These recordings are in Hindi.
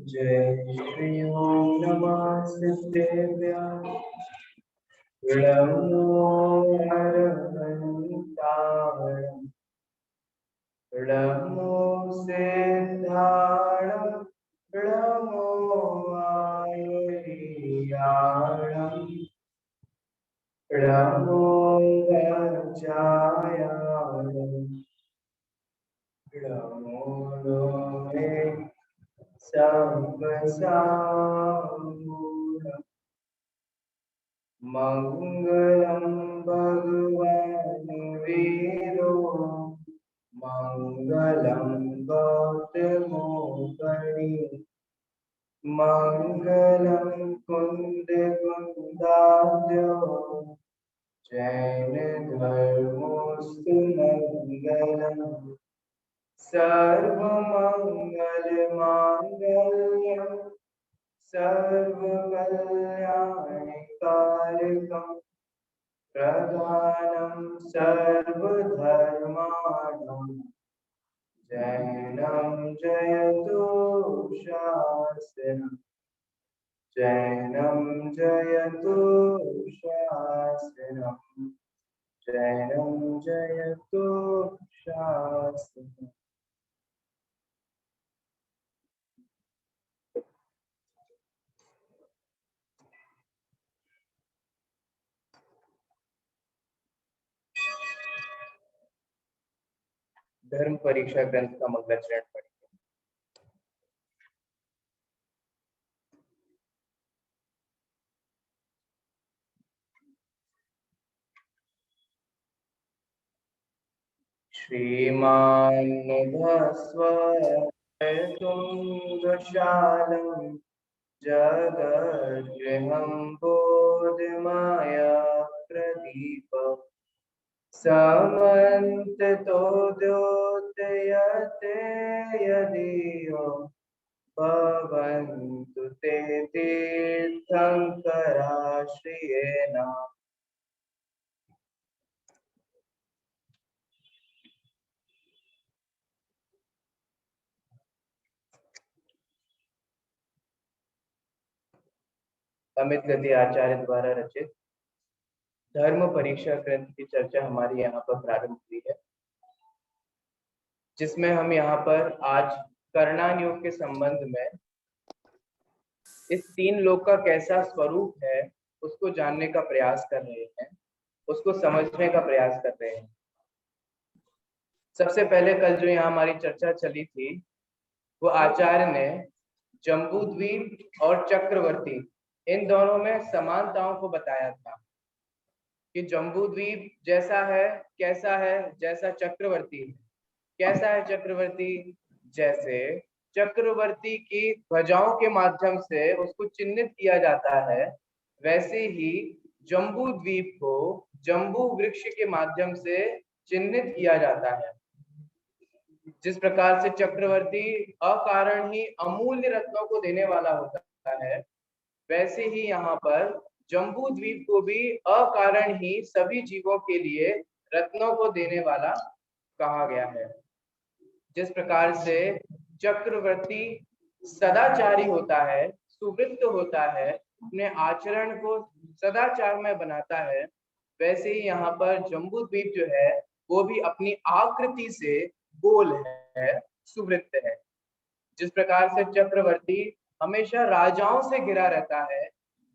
जय श्री ओम नमः सिद्धेभ्यः नमो हरहन्ताय नमो सिद्धाय नमो आयुर्याय नमो वज्राय नमो लोहे सर्वसाम्पूर्ण मंगलम भगवान वीरो मंगलम गौतमोपरि मंगलम कुंद कुंदाद्यो जैन धर्मोस्तु मंगलम सर्वमंगल मांगल्यम सर्वकल्याणकारकम् प्रधानं सर्वधर्माणां जैनं जयतु शास्त्रम् जैनं जयतु शास्त्रम् जैनं जयतु शास्त्रम्। धर्म परीक्षा ग्रंथ का मंगलाचरण पढ़ेंगे। श्रीमान्नभस्वरतुङ्गशालं जगद्गृहं बोधमाया प्रदीप समन्ततो द्योतयते यदीयो भवन्तु ते तीर्थङ्कराश्रयेण। अमित गति आचार्य द्वारा रचित धर्म परीक्षा ग्रंथ की चर्चा हमारी यहाँ पर प्रारंभ हुई है, जिसमें हम यहाँ पर आज कर्णान योग के संबंध में इस तीन लोक का कैसा स्वरूप है उसको जानने का प्रयास कर रहे हैं, उसको समझने का प्रयास कर रहे हैं। सबसे पहले कल जो यहाँ हमारी चर्चा चली थी वो आचार्य ने जम्बूद्वीप और चक्रवर्ती इन दोनों में समानताओं को बताया था कि जम्बूद्वीप जैसा है कैसा है, जैसा चक्रवर्ती है। कैसा है चक्रवर्ती? जैसे चक्रवर्ती की ध्वजाओं के माध्यम से उसको चिन्हित किया जाता है, वैसे ही जम्बूद्वीप को जम्बू वृक्ष के माध्यम से चिन्हित किया जाता है। जिस प्रकार से चक्रवर्ती अकारण ही अमूल्य रत्नों को देने वाला होता है, वैसे ही यहाँ पर जम्बूद्वीप को भी अकारण ही सभी जीवों के लिए रत्नों को देने वाला कहा गया है। जिस प्रकार से चक्रवर्ती सदाचारी होता है, सुवृत्त होता है, अपने आचरण को सदाचार में बनाता है, वैसे ही यहाँ पर जम्बूद्वीप जो है वो भी अपनी आकृति से गोल है, सुवृत्त है। जिस प्रकार से चक्रवर्ती हमेशा राजाओं से घिरा रहता है,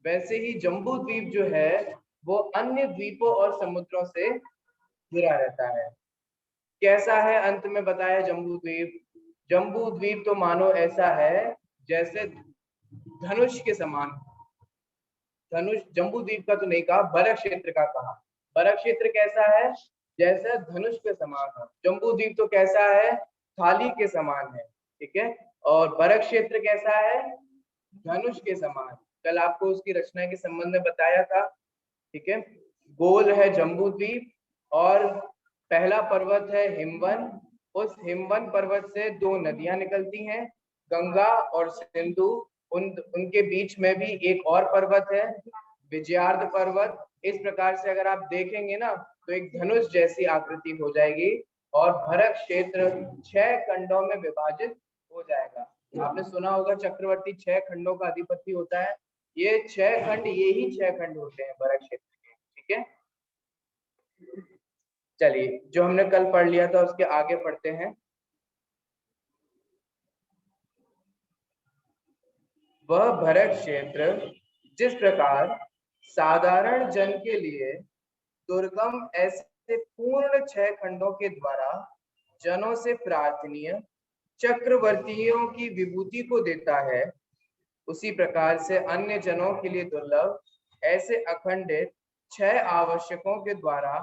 वैसे ही जम्बूद्वीप जो है वो अन्य द्वीपों और समुद्रों से घिरा रहता है। कैसा है अंत में बताया जम्बूद्वीप? जम्बूद्वीप तो मानो ऐसा है जैसे धनुष के समान। धनुष जम्बूद्वीप का तो नहीं कहा, बरक क्षेत्र का कहा। बरक क्षेत्र कैसा है? जैसे धनुष के समान है। जम्बूद्वीप तो कैसा है? थाली के समान है, ठीक है। और बरक क्षेत्र कैसा है? धनुष के समान। कल आपको उसकी रचना के संबंध में बताया था, ठीक है। गोल है जम्बूद्वीप और पहला पर्वत है हिमवन। उस हिमवन पर्वत से दो नदियां निकलती हैं, गंगा और सिंधु। उनके बीच में भी एक और पर्वत है, विजयार्ध पर्वत। इस प्रकार से अगर आप देखेंगे ना तो एक धनुष जैसी आकृति हो जाएगी और भरत क्षेत्र 6 खंडों में विभाजित हो जाएगा। आपने सुना होगा चक्रवर्ती 6 खंडों का अधिपति होता है। ये 6 खंड, ये ही 6 खंड होते हैं भरत क्षेत्र के। ठीक है, चलिए जो हमने कल पढ़ लिया था उसके आगे पढ़ते हैं। वह भरत क्षेत्र जिस प्रकार साधारण जन के लिए दुर्गम ऐसे पूर्ण 6 खंडों के द्वारा जनों से प्रार्थनीय चक्रवर्तियों की विभूति को देता है, उसी प्रकार से अन्य जनों के लिए दुर्लभ ऐसे अखंडित 6 आवश्यकों के द्वारा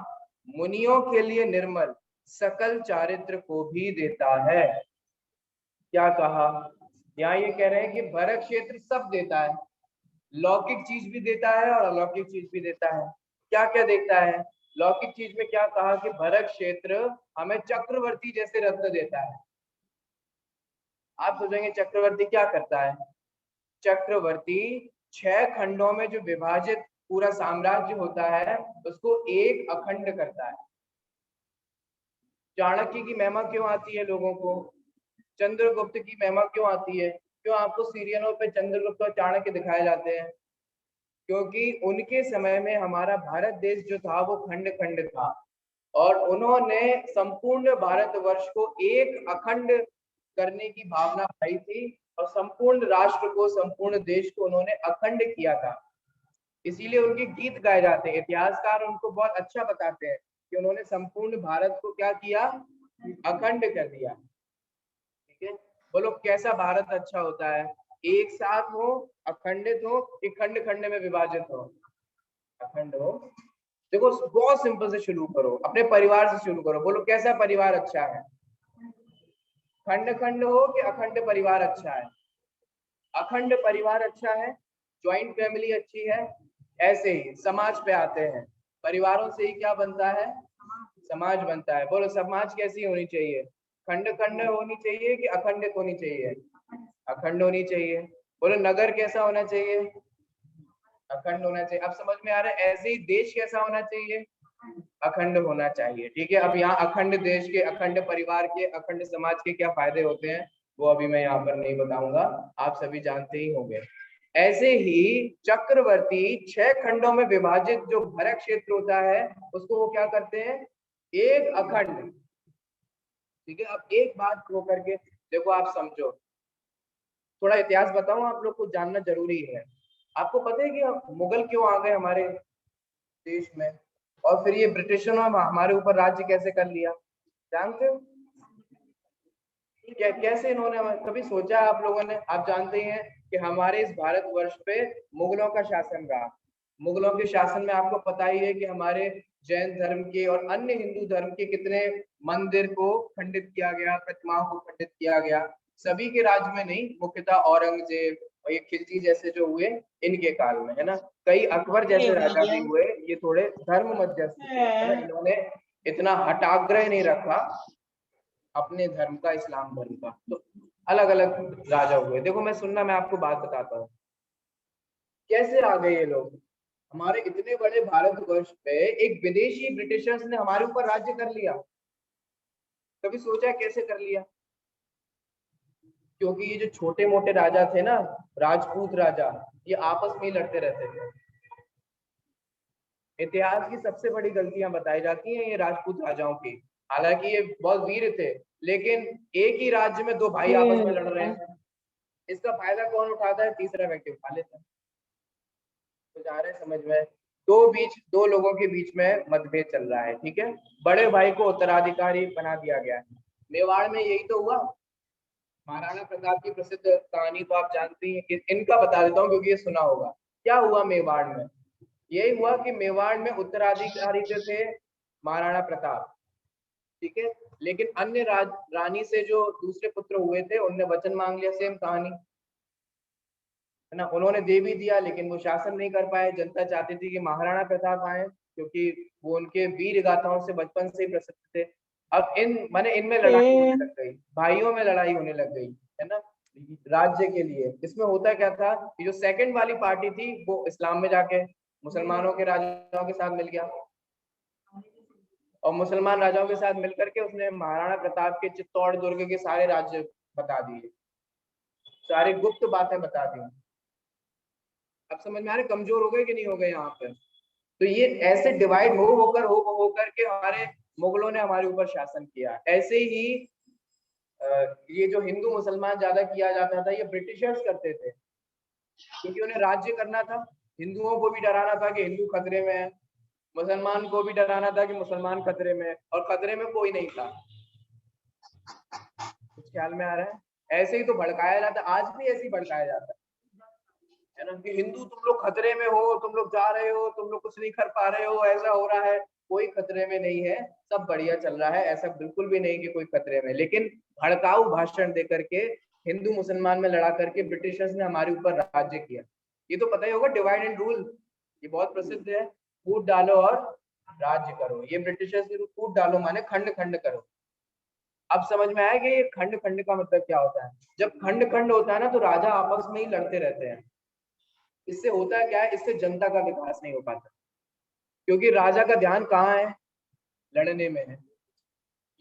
मुनियों के लिए निर्मल सकल चारित्र को भी देता है। क्या कहा? यहाँ ये कह रहे हैं कि भरत क्षेत्र सब देता है, लौकिक चीज भी देता है और अलौकिक चीज भी देता है। क्या क्या देता है? लौकिक चीज में क्या कहा कि भरत क्षेत्र हमें चक्रवर्ती जैसे रत्न देता है। आप सोचेंगे चक्रवर्ती क्या करता है? चक्रवर्ती 6 खंडों में जो विभाजित पूरा साम्राज्य होता है उसको एक अखंड करता है। चाणक्य की महिमा क्यों आती है लोगों को? चंद्रगुप्त की महिमा क्यों आती है? क्यों आपको सीरियलों पे चंद्रगुप्त और चाणक्य दिखाए जाते हैं? क्योंकि उनके समय में हमारा भारत देश जो था वो खंड खंड था और उन्होंने संपूर्ण भारतवर्ष को एक अखंड करने की भावना पाई थी और संपूर्ण राष्ट्र को, संपूर्ण देश को उन्होंने अखंड किया था। इसीलिए उनके गीत गाए जाते हैं। इतिहासकार उनको बहुत अच्छा बताते हैं कि उन्होंने संपूर्ण भारत को क्या किया? अखंड कर दिया। ठीक है, बोलो कैसा भारत अच्छा होता है? एक साथ हो, अखंडित हो, कि खंड खंड में विभाजित हो? अखंड हो। देखो बहुत सिंपल से शुरू करो, अपने परिवार से शुरू करो। बोलो कैसा परिवार अच्छा है? खंड खंड हो कि अखंड परिवार अच्छा है? अखंड परिवार अच्छा है, ज्वाइंट फैमिली अच्छी है। ऐसे ही समाज पे आते हैं, परिवारों से ही क्या बनता है? समाज बनता है। बोलो समाज कैसी होनी चाहिए? खंड खंड होनी चाहिए कि अखंडित होनी चाहिए? अखंड होनी चाहिए। बोलो नगर कैसा होना चाहिए? अखंड होना चाहिए। अब समझ में आ रहा है? ऐसे ही देश कैसा होना चाहिए? अखंड होना चाहिए। ठीक है, अब यहाँ अखंड देश के, अखंड परिवार के, अखंड समाज के क्या फायदे होते हैं वो अभी मैं यहाँ पर नहीं बताऊंगा, आप सभी जानते ही होंगे। ऐसे ही चक्रवर्ती 6 खंडों में विभाजित जो भरत क्षेत्र होता है उसको वो क्या करते हैं? एक अखंड। ठीक है, अब एक बात को करके देखो, आप समझो, थोड़ा इतिहास बताऊं, आप लोग को जानना जरूरी है। आपको पता है कि मुगल क्यों आ गए हमारे देश में और फिर ये ब्रिटिशों ने हमारे ऊपर राज्य कैसे कर लिया? जानते हो क्या? कैसे इन्होंने कभी सोचा आप लोगों ने? आप जानते हैं कि हमारे इस भारतवर्ष पे मुगलों का शासन रहा। मुगलों के शासन में आपको पता ही है कि हमारे जैन धर्म के और अन्य हिंदू धर्म के कितने मंदिर को खंडित किया गया, प्रतिमाओं को खंडित किया गया। सभी के राज में नहीं, मुख्यतः औरंगजेब और ये खिलजी जैसे जो हुए इनके काल में, है ना। कई अकबर जैसे राजा भी हुए, ये थोड़े धर्म मध्यस्थ थे, है ना। इन्होंने इतना हटाग्रह नहीं रखा अपने धर्म का, इस्लाम धर्म का। तो अलग अलग राजा हुए। देखो मैं सुनना, मैं आपको बात बताता हूँ कैसे आ गए ये लोग हमारे इतने बड़े भारतवर्ष पे। एक विदेशी ब्रिटिशर्स ने हमारे ऊपर राज्य कर लिया। कभी सोचा कैसे कर लिया? क्योंकि ये जो छोटे मोटे राजा थे ना, राजपूत राजा, ये आपस में ही लड़ते रहते थे। इतिहास की सबसे बड़ी गलतियां बताई जाती हैं ये राजपूत राजाओं की। हालांकि ये बहुत वीर थे, लेकिन एक ही राज्य में दो भाई आपस में लड़ रहे हैं, इसका फायदा कौन उठाता है? तीसरा व्यक्ति उठा लेता है। तो जा रहे हैं समझ में? दो लोगों के बीच में मतभेद चल रहा है। ठीक है, बड़े भाई को उत्तराधिकारी बना दिया गया है। मेवाड़ में यही तो हुआ। महाराणा प्रताप की प्रसिद्ध कहानी तो आप जानते हैं कि, इनका बता देता हूँ क्योंकि ये सुना होगा। क्या हुआ मेवाड़ में? यही हुआ कि मेवाड़ में उत्तराधिकारी जो थे महाराणा प्रताप, ठीक है, लेकिन अन्य रानी से जो दूसरे पुत्र हुए थे उनने वचन मांग लिया। सेम कहानी, है ना। उन्होंने दे भी दिया लेकिन वो शासन नहीं कर पाए। जनता चाहती थी कि महाराणा प्रताप आए क्योंकि वो उनके वीर गाथाओं से बचपन से ही प्रसिद्ध थे। अब इनमें लड़ाई होने लग गई, भाइयों में लड़ाई होने लग गई, है ना, राज्य के लिए। इसमें होता क्या था कि जो सेकंड वाली पार्टी थी वो इस्लाम में जाके मुसलमानों के राजाओं के साथ मिल गया और मुसलमान राजाओं के साथ मिलकर के उसने महाराणा प्रताप के चित्तौड़ दुर्ग के सारे राज्य बता दिए। सारी गुप्त बातें बता दी। अब समझ में आ रहे कमजोर हो गए कि नहीं हो गए यहाँ पे। तो ये ऐसे डिवाइड हो होकर के हमारे मुगलों ने हमारे ऊपर शासन किया। ऐसे ही ये जो हिंदू मुसलमान ज्यादा किया जाता था ये ब्रिटिशर्स करते थे, क्योंकि उन्हें राज्य करना था। हिंदुओं को भी डराना था कि हिंदू खतरे में है, मुसलमान को भी डराना था कि मुसलमान खतरे में है, और खतरे में कोई नहीं था। कुछ ख्याल में आ रहा है? ऐसे ही तो भड़काया जाता, आज भी ऐसे ही भड़काया जाता है ना, कि हिंदू तुम लोग खतरे में हो, तुम लोग जा रहे हो, तुम लोग कुछ नहीं कर पा रहे हो, ऐसा हो रहा है। कोई खतरे में नहीं है, सब बढ़िया चल रहा है, ऐसा बिल्कुल भी नहीं कि कोई खतरे में। लेकिन भड़काऊ भाषण दे करके, हिंदू मुसलमान में लड़ा करके ब्रिटिशर्स ने हमारे ऊपर राज्य किया। ये तो पता ही होगा, डिवाइड एंड रूल, ये बहुत प्रसिद्ध है। फूट डालो और राज्य करो, ये ब्रिटिशर्स ने फूट डालो माने खंड खंड करो। अब समझ में आया कि ये खंड खंड का मतलब क्या होता है। जब खंड खंड होता है ना, तो राजा आपस में ही लड़ते रहते हैं। इससे होता है क्या है, इससे जनता का विकास नहीं हो पाता, क्योंकि राजा का ध्यान कहाँ है, लड़ने में है,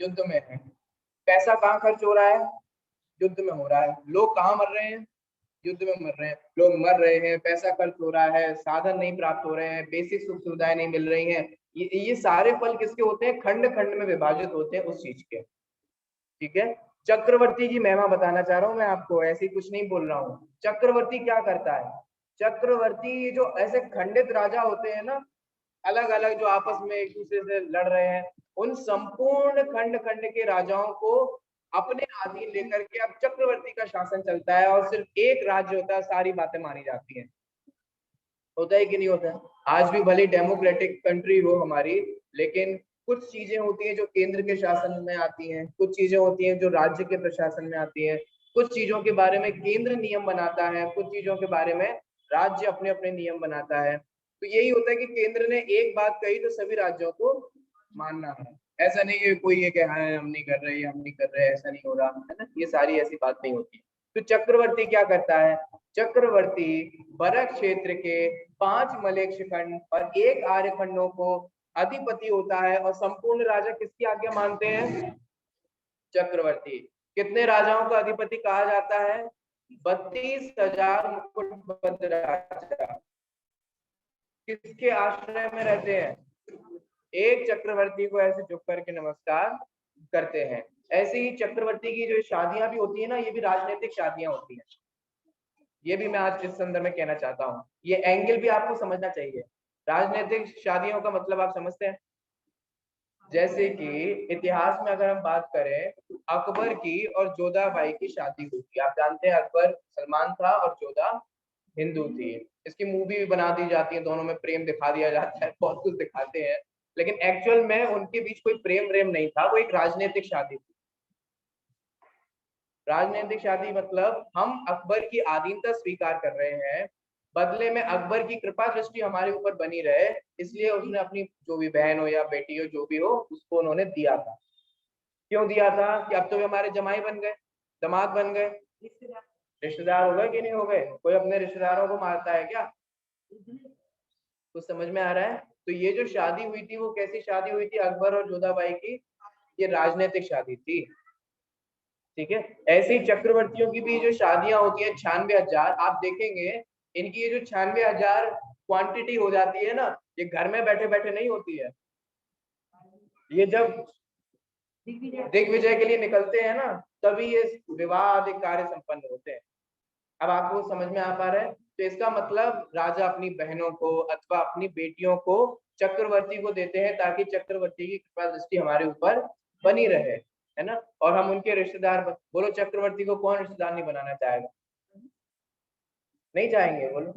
युद्ध में है। पैसा कहाँ खर्च हो रहा है, युद्ध में हो रहा है। लोग कहाँ मर रहे हैं, युद्ध में मर रहे हैं। लोग मर रहे हैं, पैसा खर्च हो रहा है, साधन नहीं प्राप्त हो रहे हैं, बेसिक सुख सुविधाएं नहीं मिल रही हैं। ये सारे फल किसके होते हैं, खंड खंड में विभाजित होते हैं उस चीज के। ठीक है। चक्रवर्ती की महिमा बताना चाह रहा हूं मैं आपको, ऐसे ही कुछ नहीं बोल रहा हूँ। चक्रवर्ती क्या करता है, चक्रवर्ती जो ऐसे खंडित राजा होते हैं ना, अलग अलग जो आपस में एक दूसरे से लड़ रहे हैं, उन संपूर्ण खंड खंड के राजाओं को अपने अधीन लेकर के अब चक्रवर्ती का शासन चलता है, और सिर्फ एक राज्य होता है, सारी बातें मानी जाती हैं। होता है कि नहीं होता है? आज भी भले डेमोक्रेटिक कंट्री हो हमारी, लेकिन कुछ चीजें होती हैं जो केंद्र के शासन में आती हैं, कुछ चीजें होती हैं जो राज्य के प्रशासन में आती हैं, कुछ चीजों के बारे में केंद्र नियम बनाता है, कुछ चीजों के बारे में राज्य अपने अपने नियम बनाता है। तो यही होता है कि केंद्र ने एक बात कही तो सभी राज्यों को मानना है। ऐसा नहीं है कोई ये कह हम नहीं कर रहे, हम नहीं कर रहे, ऐसा नहीं हो रहा है ना, ये सारी ऐसी बात नहीं होती। तो चक्रवर्ती क्या करता है, चक्रवर्ती बरक क्षेत्र के 5 मलेच्छ खंड और 1 आर्य खंडों को अधिपति होता है, और संपूर्ण राजा किसकी आज्ञा मानते हैं, चक्रवर्ती। कितने राजाओं का अधिपति कहा जाता है, 32,000 मुकुटबद्ध राजा किसके आश्रय में रहते हैं, एक चक्रवर्ती को ऐसे झुक करके नमस्कार करते हैं। ऐसे ही चक्रवर्ती की जो शादियां भी होती है ना, ये भी राजनीतिक शादियां होती हैं। ये भी मैं आज इस संदर्भ में कहना चाहता हूँ, ये एंगल भी आपको समझना चाहिए। राजनीतिक शादियों का मतलब आप समझते हैं, जैसे कि इतिहास में अगर हम बात करें, अकबर की और जोधाबाई की शादी हुई थी। आप जानते हैं अकबर सलमान था और जोधा हिंदू थी। इसकी मूवी भी बना दी जाती है, दोनों में प्रेम दिखा दिया जाता है, बहुत कुछ दिखाते हैं, लेकिन एक्चुअल में उनके बीच कोई प्रेम प्रेम नहीं था, वो एक राजनीतिक शादी थी। राजनीतिक शादी मतलब हम अकबर की आधीनता स्वीकार कर रहे हैं, बदले में अकबर की कृपा दृष्टि हमारे ऊपर बनी रहे, इसलिए उसने अपनी जो भी बहन हो या बेटी हो जो भी हो उसको उन्होंने दिया था। क्यों दिया था, कि अब तो वे हमारे जमाई बन गए, दामाद बन गए, रिश्तेदार हो गए कि नहीं हो गए। कोई अपने रिश्तेदारों को मारता है क्या, कुछ समझ में आ रहा है। तो ये जो शादी हुई थी वो कैसी शादी हुई थी, अकबर और जोधाबाई की, ये राजनीतिक शादी थी। ठीक है। ऐसे ही चक्रवर्तियों की भी जो शादियां होती है 96,000, आप देखेंगे इनकी ये जो 96,000 क्वांटिटी हो जाती है ना, ये घर में बैठे बैठे नहीं होती है, ये जब दिग्विजय के लिए निकलते हैं ना, तभी ये विवाह आदि कार्य संपन्न होते हैं। अब आपको समझ में आ पा रहा है। तो इसका मतलब राजा अपनी बहनों को अथवा अपनी बेटियों को चक्रवर्ती को देते हैं, ताकि चक्रवर्ती की कृपा दृष्टि हमारे ऊपर बनी रहे, है ना, और हम उनके रिश्तेदार बोलो चक्रवर्ती को कौन रिश्तेदार नहीं बनाना चाहेगा, नहीं चाहेंगे बोलो,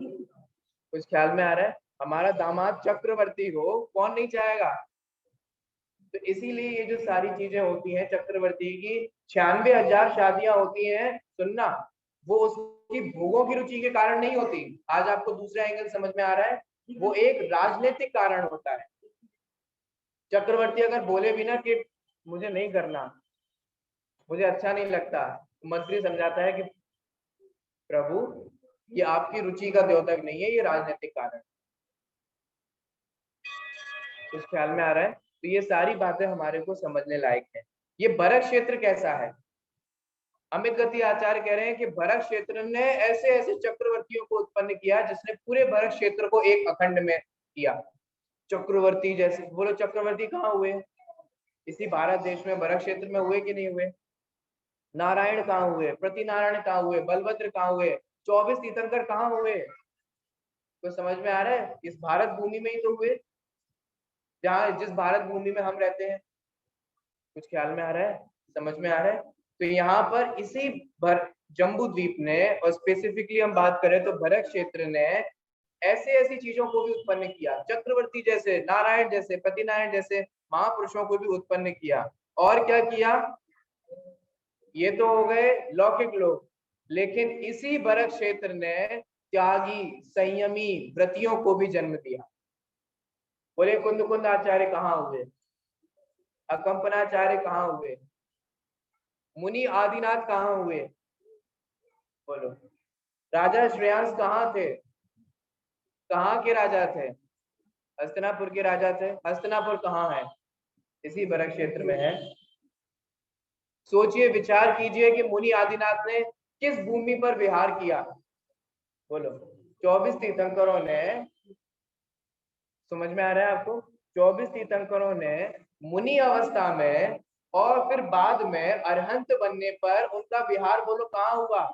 कुछ ख्याल में आ रहा है। हमारा दामाद चक्रवर्ती हो, कौन नहीं चाहेगा। तो इसीलिए ये जो सारी चीजें होती हैं चक्रवर्ती की, 96,000 शादियां होती हैं, सुनना, वो उसकी भोगों की रुचि के कारण नहीं होती। आज आपको दूसरा एंगल समझ में आ रहा है, वो एक राजनीतिक कारण होता है। चक्रवर्ती अगर बोले भी ना कि मुझे नहीं करना, मुझे अच्छा नहीं लगता, तो मंत्री समझाता है कि प्रभु ये आपकी रुचि का द्योतक नहीं है, ये राजनीतिक कारण। कुछ ख्याल में आ रहा है। तो ये सारी बातें हमारे को समझने लायक है। ये बरक क्षेत्र कैसा है, अमित गति आचार्य कह रहे हैं कि भरत क्षेत्र ने ऐसे ऐसे चक्रवर्तियों को उत्पन्न किया जिसने पूरे भरत क्षेत्र को एक अखंड में किया। चक्रवर्ती जैसे, बोलो चक्रवर्ती कहाँ हुए? इसी भारत देश में भरत क्षेत्र में हुए कि नहीं हुए? नारायण कहाँ हुए? प्रतिनारायण कहाँ हुए? बलभद्र कहाँ हुए? 24 तीर्थंकर कहाँ हुए? तो समझ में आ रहा है? इस भारत भूमि में ही तो हुए, जहाँ जिस भारत भूमि में हम रहते हैं। कुछ ख्याल में आ रहा है? समझ में आ रहा है? तो यहाँ पर इसी जम्बू द्वीप ने, और स्पेसिफिकली हम बात करें तो भरत क्षेत्र ने ऐसे ऐसी चीजों को भी उत्पन्न किया, चक्रवर्ती जैसे, नारायण जैसे, पतिनारायण जैसे महापुरुषों को भी उत्पन्न किया। और क्या किया? ये तो हो गए लौकिक लोग, लेकिन इसी भरत क्षेत्र ने त्यागी, संयमी व्रतियों को भी जन्म दिया। बोले कुंद कुंद आचार्य कहाँ हुए? अकंपनाचार्य कहाँ हुए? मुनि आदिनाथ कहाँ हुए? बोलो। राजा श्रेयांस कहाँ थे? कहाँ के राजा थे? हस्तिनापुर के राजा थे। हस्तिनापुर कहाँ है? इसी भरत क्षेत्र में है। सोचिए, विचार कीजिए कि मुनि आदिनाथ ने किस भूमि पर विहार किया? बोलो। 24 तीर्थंकरों ने, समझ में आ रहा है आपको? 24 तीर्थंकरों ने मुनि अवस्था में और फिर बाद में अरहंत बनने पर उनका विहार, बोलो कहाँ हुआ?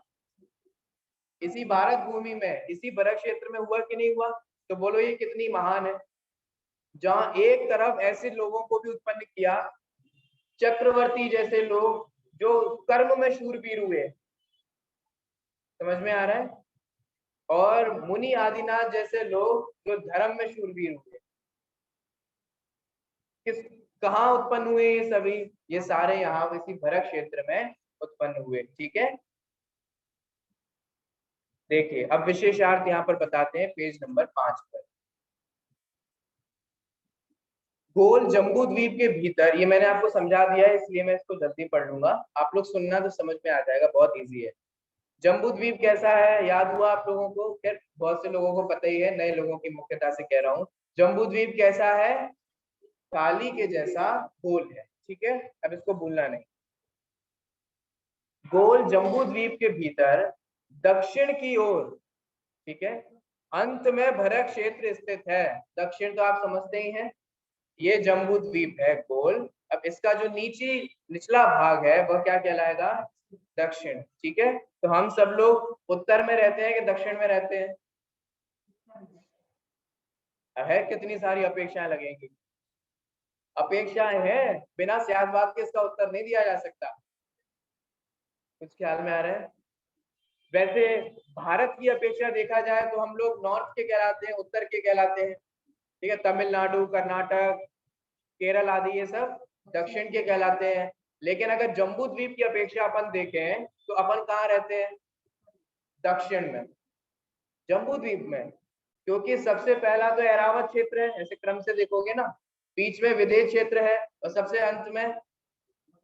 इसी भारत भूमि में, इसी भरत क्षेत्र में हुआ कि नहीं हुआ? तो बोलो ये कितनी महान है, जहां एक तरफ ऐसे लोगों को भी उत्पन्न किया, चक्रवर्ती जैसे लोग जो कर्म में शूरवीर हुए, समझ में आ रहा है, और मुनि आदिनाथ जैसे लोग जो धर्म में शूरवीर हुए। किस, कहाँ उत्पन्न हुए ये सभी? ये सारे यहाँ इसी भरत क्षेत्र में उत्पन्न हुए। ठीक है, देखिए अब विशेषार्थ यहाँ पर बताते हैं पेज नंबर 5 पर। गोल जम्बू द्वीप के भीतर, ये मैंने आपको समझा दिया है इसलिए मैं इसको जल्दी पढ़ लूंगा, आप लोग सुनना तो समझ में आ जाएगा, बहुत इजी है। जम्बू द्वीप कैसा है, याद हुआ आप लोगों को? खैर बहुत से लोगों को पता ही है, नए लोगों की मुख्यता से कह रहा हूँ। जम्बू द्वीप कैसा है? थाली के जैसा गोल है। ठीक है, अब इसको भूलना नहीं। गोल जम्बू द्वीप के भीतर दक्षिण की ओर, ठीक है, अंत में भरत क्षेत्र स्थित है। दक्षिण तो आप समझते ही हैं, ये जम्बू द्वीप है गोल। अब इसका जो निचला भाग है वह क्या कहलाएगा? दक्षिण। ठीक है, तो हम सब लोग उत्तर में रहते हैं कि दक्षिण में रहते हैं? है कितनी सारी अपेक्षाएं लगेंगी, अपेक्षाएं हैं, बिना सियासत के इसका उत्तर नहीं दिया जा सकता। कुछ ख्याल में आ रहा है? वैसे भारत की अपेक्षा देखा जाए तो हम लोग नॉर्थ के कहलाते हैं, उत्तर के कहलाते हैं। ठीक है, तमिलनाडु, कर्नाटक, केरल आदि ये सब दक्षिण के कहलाते हैं। लेकिन अगर जम्बू द्वीप की अपेक्षा अपन देखें तो अपन कहाँ रहते हैं? दक्षिण में, जम्बू द्वीप में, क्योंकि सबसे पहला तो एरावत क्षेत्र है, ऐसे क्रम से देखोगे ना, बीच में विदेश क्षेत्र है और सबसे अंत में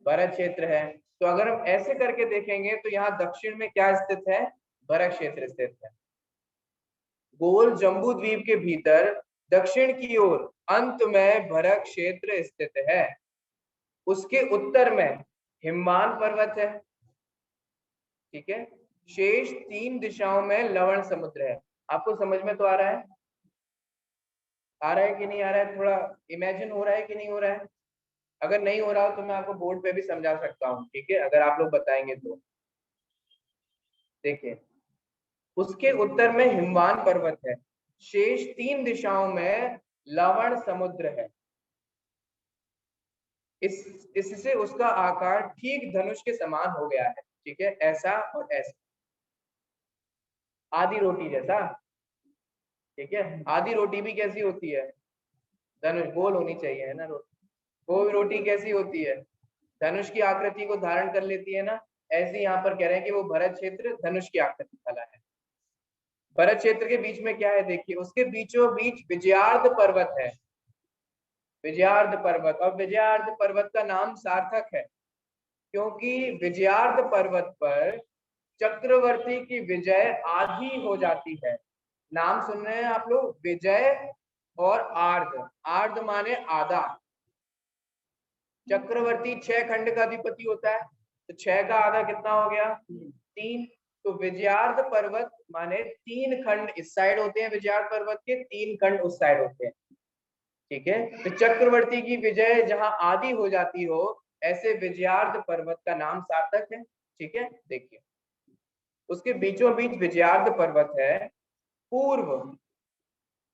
भरत क्षेत्र है। तो अगर हम ऐसे करके देखेंगे तो यहाँ दक्षिण में क्या स्थित है? भरत क्षेत्र स्थित है। गोल जम्बू द्वीप के भीतर दक्षिण की ओर अंत में भरत क्षेत्र स्थित है। उसके उत्तर में हिमवान पर्वत है। ठीक है, शेष 3 दिशाओं में लवण समुद्र है। आपको समझ में तो आ रहा है? आ रहा है कि नहीं आ रहा है? थोड़ा इमेजिन हो रहा है कि नहीं हो रहा है? अगर नहीं हो रहा हो तो मैं आपको बोर्ड पे भी समझा सकता हूँ। ठीक है, अगर आप लोग बताएंगे तो। देखिए, उसके उत्तर में हिमवान पर्वत है, शेष 3 दिशाओं में लवण समुद्र है। इससे उसका आकार ठीक धनुष के समान हो गया है। ठीक है, ऐसा और ऐसा, आधी रोटी जैसा। ठीक है, आधी रोटी भी कैसी होती है? धनुष गोल होनी चाहिए, है ना रोटी? वो रोटी कैसी होती है? धनुष की आकृति को धारण कर लेती है ना। ऐसे यहाँ पर कह रहे हैं कि वो भरत क्षेत्र धनुष की आकृति वाला है। भरत क्षेत्र के बीच में क्या है? देखिए, उसके बीचों बीच विजयार्ध पर्वत है। विजयार्ध पर्वत, और विजयार्ध पर्वत का नाम सार्थक है क्योंकि विजयार्ध पर्वत पर चक्रवर्ती की विजय आधी हो जाती है। नाम सुन रहे हैं आप लोग? विजय और आर्ध, आर्ध माने आधा। चक्रवर्ती 6 खंड का अधिपति होता है, तो 6 का आधा कितना हो गया? 3। तो विजयार्ध पर्वत माने 3 खंड इस साइड होते हैं, विजयार्ध पर्वत के 3 खंड उस साइड होते हैं। ठीक है, तो चक्रवर्ती की विजय जहां आदि हो जाती हो, ऐसे विजयार्ध पर्वत का नाम सार्थक है। ठीक है, देखिए उसके बीचों बीच विजयार्ध पर्वत है। पूर्व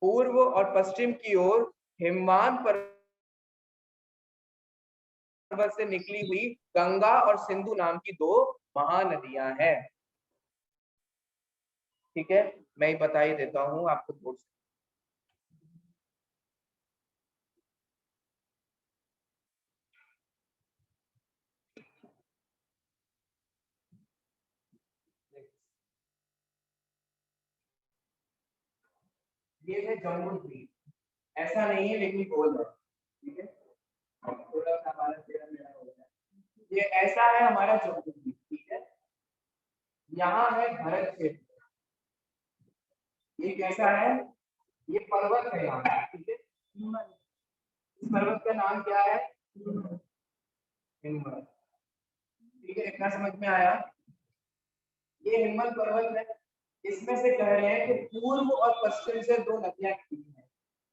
पूर्व और पश्चिम की ओर हिमवान पर्वत से निकली हुई गंगा और सिंधु नाम की 2 महानदियां हैं। ठीक है, मैं बता ही देता हूं आपको थोड़ा सा। ये है जम्मू द्वीप, ऐसा नहीं है लेकिन गोल है। ठीक है, थोड़ा सा हमारा चेहरा मेरा हो गया। ये ऐसा है हमारा जम्मू द्वीप। ठीक है, यहाँ है भरत क्षेत्र। ये कैसा है? ये पर्वत है यहाँ। ठीक है, इस पर्वत का नाम क्या है? हिमवत। ठीक है, इतना समझ में आया? ये हिमवत पर्वत है। इसमें से कह रहे हैं कि पूर्व और पश्चिम से 2 नदियां निकली हैं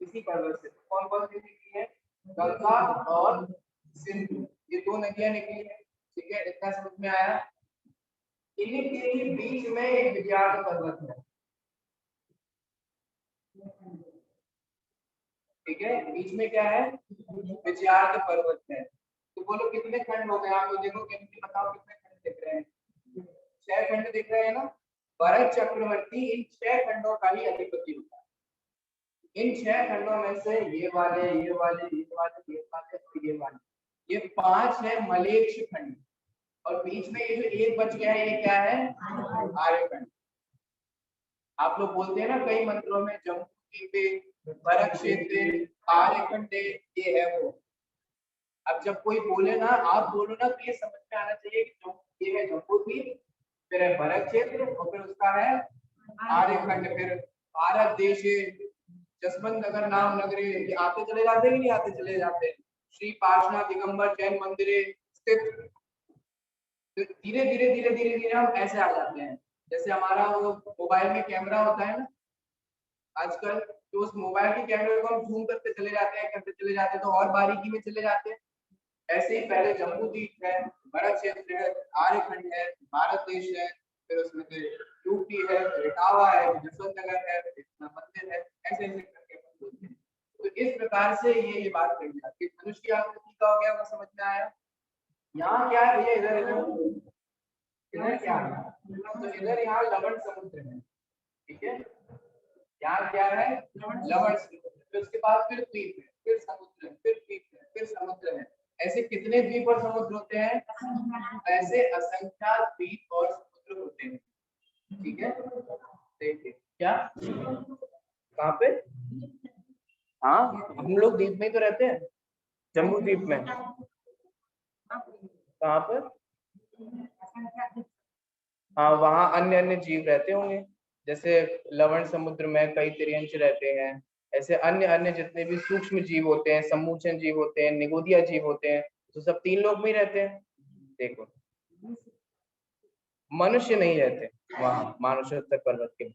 इसी पर्वत से। कौन कौन सी निकली है? गंगा और सिंधु, ये 2 नदियां निकली है। ठीक है, इतना समझ में आया? इन्हीं के ही बीच में एक विजयार्ध पर्वत है। ठीक है, बीच में क्या है? विजयार्ध पर्वत है। तो बोलो कितने खंड हो गए? आप लोग देखो, कितने बताओ कितने खंड दिख रहे हैं? 6 खंड दिख रहे हैं ना। भरत चक्रवर्ती इन 6 खंडों का ही अधिपति होता है। इन 6 खंडों में से ये वाले, ये वाले, ये वाले, ये वाले और ये वाले, ये 5 है मलेच्छ खंड। और बीच में ये जो एक बच गया है, ये क्या है? आर्यखंड। आप लोग बोलते हैं ना कई मंत्रों में, जम्मू द्वीपे, भरत क्षेत्र, आर्यखंड, ये है वो। अब जब कोई बोले ना, आप बोलो ना, तो ये समझ में आना चाहिए कि ये है जम्मू द्वीप, फिर है भरत क्षेत्र और फिर उसका है आर्यखंड, फिर भारत देश, जसवंत नगर नाम नगरे, ये आते चले जाते हैं कि नहीं आते चले जाते हैं। श्री पार्श्वनाथ दिगंबर जैन मंदिर स्थित। तो धीरे धीरे धीरे धीरे धीरे हम ऐसे आ जाते हैं। जैसे हमारा वो मोबाइल में कैमरा होता है ना आजकल, तो उस मोबाइल के कैमरे को हम जूम करते चले जाते हैं, करते चले जाते हैं, तो और बारीकी में चले जाते हैं। ऐसे ही पहले जम्मू द्वीप है, भरत क्षेत्र है, आर्यखंड है, भारत देश है, फिर उसमें से यूपी है, इटावा है, जसवंत नगर है, मंदिर है, ऐसे ऐसे करके अपन बोलते हैं। तो इस प्रकार से ये बात कही जाती है। धनुष की आकृति का हो गया, वो समझ में आया? यहाँ क्या है भैया? इधर इधर इधर क्या है? तो इधर यहाँ लवण समुद्र है। ठीक है, यहाँ क्या है? लवण समुद्र। फिर उसके बाद फिर द्वीप है, फिर समुद्र है, फिर द्वीप है, फिर समुद्र है। ऐसे कितने द्वीप और समुद्र होते हैं? ऐसे असंख्यात द्वीप और समुद्र होते हैं। ठीक है, देखिए क्या कहाँ पे? हाँ, हम लोग द्वीप में ही तो रहते हैं, जम्मू द्वीप में। कहाँ पर? हाँ, वहाँ अन्य अन्य जीव रहते होंगे, जैसे लवण समुद्र में कई तिर्यंच रहते हैं। ऐसे अन्य अन्य जितने भी सूक्ष्म जीव होते हैं, समूचन जीव होते हैं, निगोदिया जीव होते हैं, तो सब 3 लोग में ही रहते हैं। देखो, मनुष्य नहीं रहते वहाँ मानुषोत्तर पर्वत के।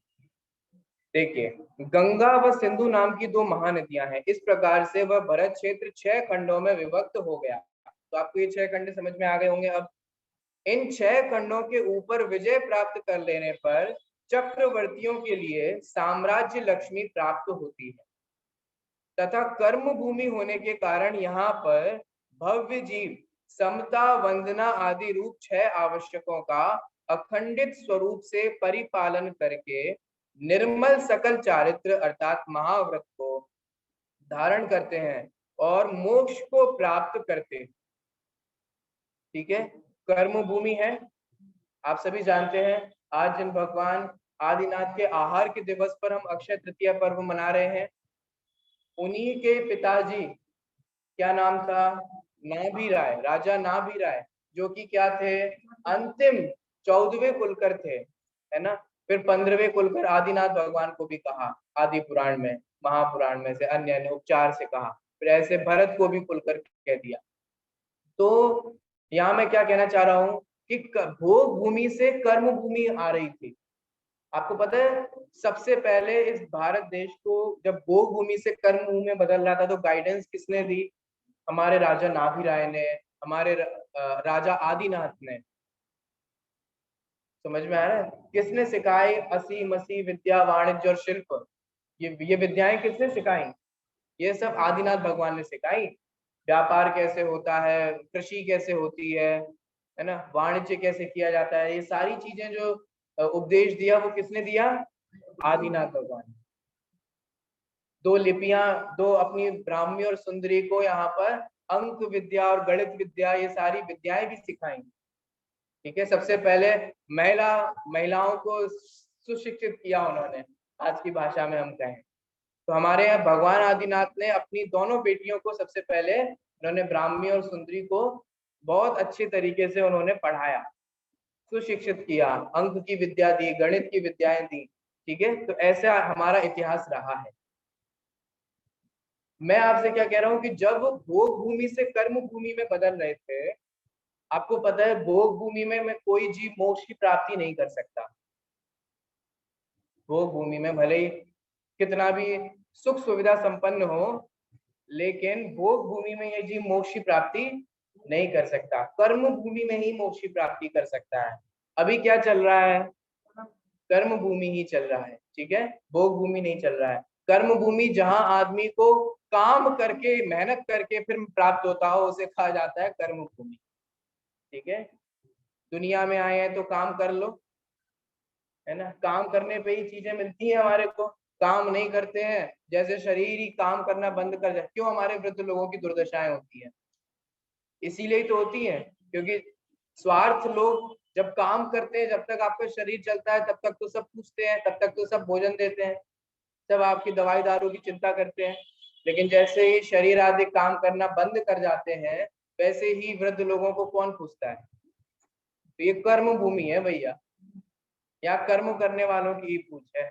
देखिए, गंगा व सिंधु नाम की 2 महानदियां हैं। इस प्रकार से वह भरत क्षेत्र 6 खंडों में विभक्त हो गया। तो आपको ये 6 खंड समझ में आ गए होंगे। अब इन 6 खंडों के ऊपर विजय प्राप्त कर लेने पर चक्रवर्तियों के लिए साम्राज्य लक्ष्मी प्राप्त होती है तथा कर्म भूमि होने के कारण यहाँ पर भव्य जीव, समता, वंदना आदि रूप 6 आवश्यकों का अखंडित स्वरूप से परिपालन करके निर्मल सकल चारित्र अर्थात महाव्रत को धारण करते हैं और मोक्ष को प्राप्त करते हैं। ठीक है, कर्म भूमि है, आप सभी जानते हैं। आज जिन भगवान आदिनाथ के आहार के दिवस पर हम अक्षय तृतीया पर्व मना रहे हैं, उन्हीं के पिताजी, क्या नाम था? नाभि राय, राजा नाभि राय, जो कि क्या थे? अंतिम 14वें कुलकर थे, है ना। फिर 15वें कुलकर आदिनाथ भगवान को भी कहा, आदि पुराण में, महापुराण में से अन्य अन्य उपचार से कहा। फिर ऐसे भरत को भी कुलकर कह दिया। तो यहाँ मैं क्या कहना चाह रहा हूँ कि भोग भूमि से कर्म भूमि आ रही थी। आपको पता है सबसे पहले इस भारत देश को जब भोग भूमि से कर्म भूमि में बदल रहा था तो गाइडेंस किसने दी? हमारे राजा नाभि राय ने, हमारे राजा आदिनाथ ने। समझ में आ रहा है? किसने सिखाई? असी मसी विद्या वाणिज्य और शिल्प, ये विद्याएं किसने सिखाई? ये सब आदिनाथ भगवान ने सिखाई। व्यापार कैसे होता है, कृषि कैसे होती है ना, वाणिज्य कैसे किया जाता है, ये सारी चीजें जो उपदेश दिया वो किसने दिया? आदिनाथ भगवान। दो लिपियां, दो अपनी ब्राह्मी और सुंदरी को यहाँ पर अंक विद्या और गणित विद्या, ये सारी विद्याएं भी सिखाई। ठीक है, सबसे पहले महिलाओं को सुशिक्षित किया उन्होंने, आज की भाषा में हम कहें तो हमारे यहाँ भगवान आदिनाथ ने अपनी दोनों बेटियों को सबसे पहले उन्होंने ब्राह्मी और सुंदरी को बहुत अच्छे तरीके से उन्होंने पढ़ाया, सुशिक्षित किया, अंक की विद्या दी, गणित की विद्याएं दी। ठीक है, तो ऐसा हमारा इतिहास रहा है। मैं आपसे क्या कह रहा हूँ कि जब भोग भूमि से कर्म भूमि में बदल रहे थे, आपको पता है भोग भूमि में कोई जीव मोक्ष की प्राप्ति नहीं कर सकता। भोग भूमि में भले ही कितना भी सुख सुविधा संपन्न हो, लेकिन भोग भूमि में ये जीव मोक्ष की प्राप्ति नहीं कर सकता, कर्म भूमि में ही मोक्ष की प्राप्ति कर सकता है। अभी क्या चल रहा है? कर्म भूमि ही चल रहा है। ठीक है, भोग भूमि नहीं चल रहा है। कर्म भूमि जहां आदमी को काम करके मेहनत करके फिर प्राप्त होता हो उसे कहा जाता है कर्म भूमि। ठीक है, दुनिया में आए हैं तो काम कर लो, है ना, काम करने पे ही चीजें मिलती हैं हमारे को। काम नहीं करते हैं, जैसे शरीर ही काम करना बंद कर जाए, क्यों हमारे वृद्ध लोगों की दुर्दशाएं होती हैं? इसीलिए ही तो होती है, क्योंकि स्वार्थ लोग जब काम करते हैं, जब तक आपका शरीर चलता है तब तक तो सब पूछते हैं, तब तक तो सब भोजन देते हैं, सब आपकी दवाई दारू की चिंता करते हैं। लेकिन जैसे ही शरीर आदि काम करना बंद कर जाते हैं, वैसे ही वृद्ध लोगों को कौन पूछता है? तो ये कर्म भूमि है भैया, या कर्म करने वालों की ही पूछ है।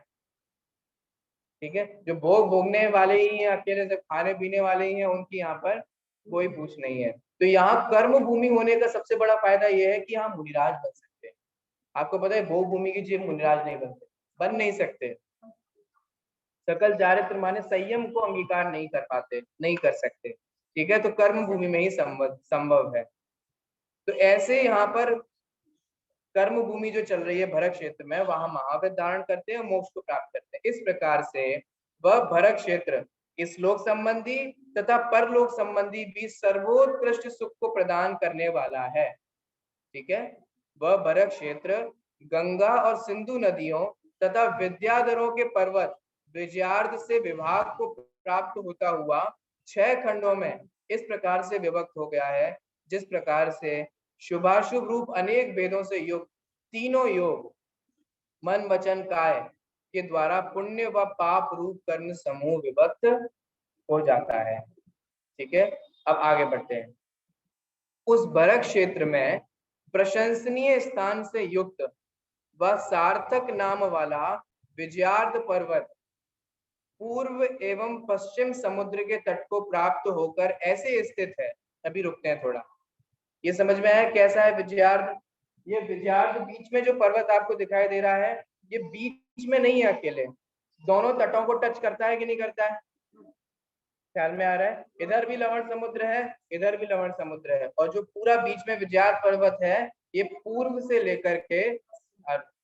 ठीक है, जो भोग भोगने वाले ही हैं, अकेले से खाने पीने वाले ही हैं, उनकी यहाँ पर कोई पूछ नहीं है। तो यहाँ कर्म भूमि होने का सबसे बड़ा फायदा यह है कि यहाँ मुनिराज बन सकते हैं। आपको पता है भोग भूमि की जीव मुनिराज नहीं बनते, बन नहीं सकते। सकल चारित्र माने संयम को अंगीकार नहीं कर पाते, नहीं कर सकते। ठीक है, तो कर्म भूमि में ही संभव है। तो ऐसे यहाँ पर कर्म भूमि जो चल रही है भरत क्षेत्र में, वहां महावीर धारण करते हैं, मोक्ष को प्राप्त करते हैं। इस प्रकार से वह भरत क्षेत्र इस लोक संबंधी तथा परलोक संबंधी भी सर्वोत्कृष्ट सुख को प्रदान करने वाला है। ठीक है, वह भरत क्षेत्र गंगा और सिंधु नदियों तथा विद्याधरों के पर्वत विजयार्ध से विभाग को प्राप्त होता हुआ 6 खंडों में इस प्रकार से विभक्त हो गया है, जिस प्रकार से शुभाशुभ रूप अनेक भेदों से युक्त तीनों योग मन वचन काय के द्वारा पुण्य व पाप रूप कर्म समूह विभक्त हो जाता है। ठीक है, अब आगे बढ़ते हैं। उस भरत क्षेत्र में प्रशंसनीय स्थान से युक्त व सार्थक नाम वाला विजयार्ध पर्वत पूर्व एवं पश्चिम समुद्र के तट को प्राप्त होकर ऐसे स्थित है। अभी रुकते हैं थोड़ा, ये समझ में आया कैसा है विजयार्ध? ये विजयार्ध बीच में जो पर्वत आपको दिखाई दे रहा है, ये बीच में नहीं है अकेले, दोनों तटों को टच करता है कि नहीं करता है? ख्याल में आ रहा है? इधर भी लवण समुद्र है, इधर भी लवण समुद्र है, और जो पूरा बीच में विजयार्ध पर्वत है, ये पूर्व से लेकर के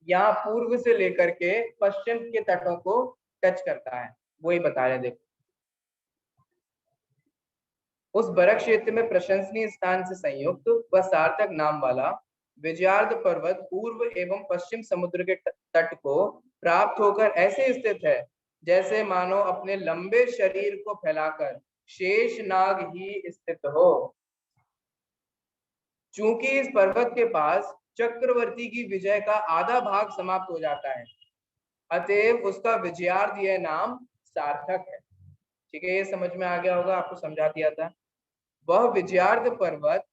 यहाँ पूर्व से लेकर के पश्चिम के तटों को टच करता है। वही बता रहे, देखो उस बरक क्षेत्र में प्रशंसनीय स्थान से संयुक्त व सार्थक नाम वाला विजयार्ध पर्वत पूर्व एवं पश्चिम समुद्र के तट को प्राप्त होकर ऐसे स्थित है जैसे मानो अपने लंबे शरीर को फैलाकर शेष नाग ही स्थित हो। चूंकि इस पर्वत के पास चक्रवर्ती की विजय का आधा भाग समाप्त हो जाता है, अतएव उसका विजयार्ध यह नाम सार्थक है। ठीक है, ये समझ में आ गया होगा, आपको समझा दिया था। वह विजयार्ध पर्वत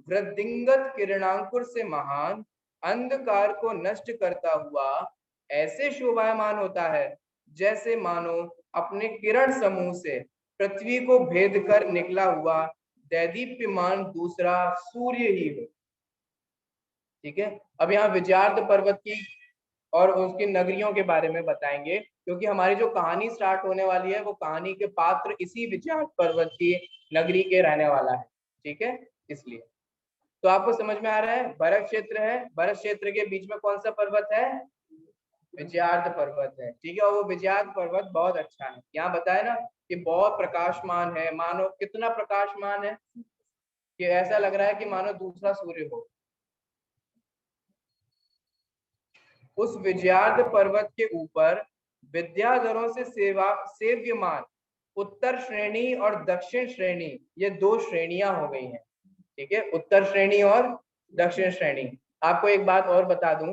वृद्धिंगत किरणांकुर से महान अंधकार को नष्ट करता हुआ ऐसे शोभायमान होता है जैसे मानो अपने किरण समूह से पृथ्वी को भेद कर निकला हुआ दैदीप्यमान दूसरा सूर्य ही हो। ठीक है, अब यहाँ विजयार्थ पर्वत की और उसकी नगरियों के बारे में बताएंगे, क्योंकि हमारी जो कहानी स्टार्ट होने वाली है वो कहानी के पात्र इसी विजयार्थ पर्वत की नगरी के रहने वाला है। ठीक है, इसलिए तो आपको समझ में आ रहा है, भरत क्षेत्र है, भरत क्षेत्र के बीच में कौन सा पर्वत है, विजयार्थ पर्वत है। ठीक है, और वो विजयार्थ पर्वत बहुत अच्छा है, यहाँ बताया ना कि बहुत प्रकाशमान है, मानो कितना प्रकाशमान है कि ऐसा लग रहा है कि मानो दूसरा सूर्य हो। उस विजयार्थ पर्वत के ऊपर विद्याधरों से सेव्यमान उत्तर श्रेणी और दक्षिण श्रेणी, ये दो श्रेणियां हो गई हैं। ठीक है, उत्तर श्रेणी और दक्षिण श्रेणी। आपको एक बात और बता दूं,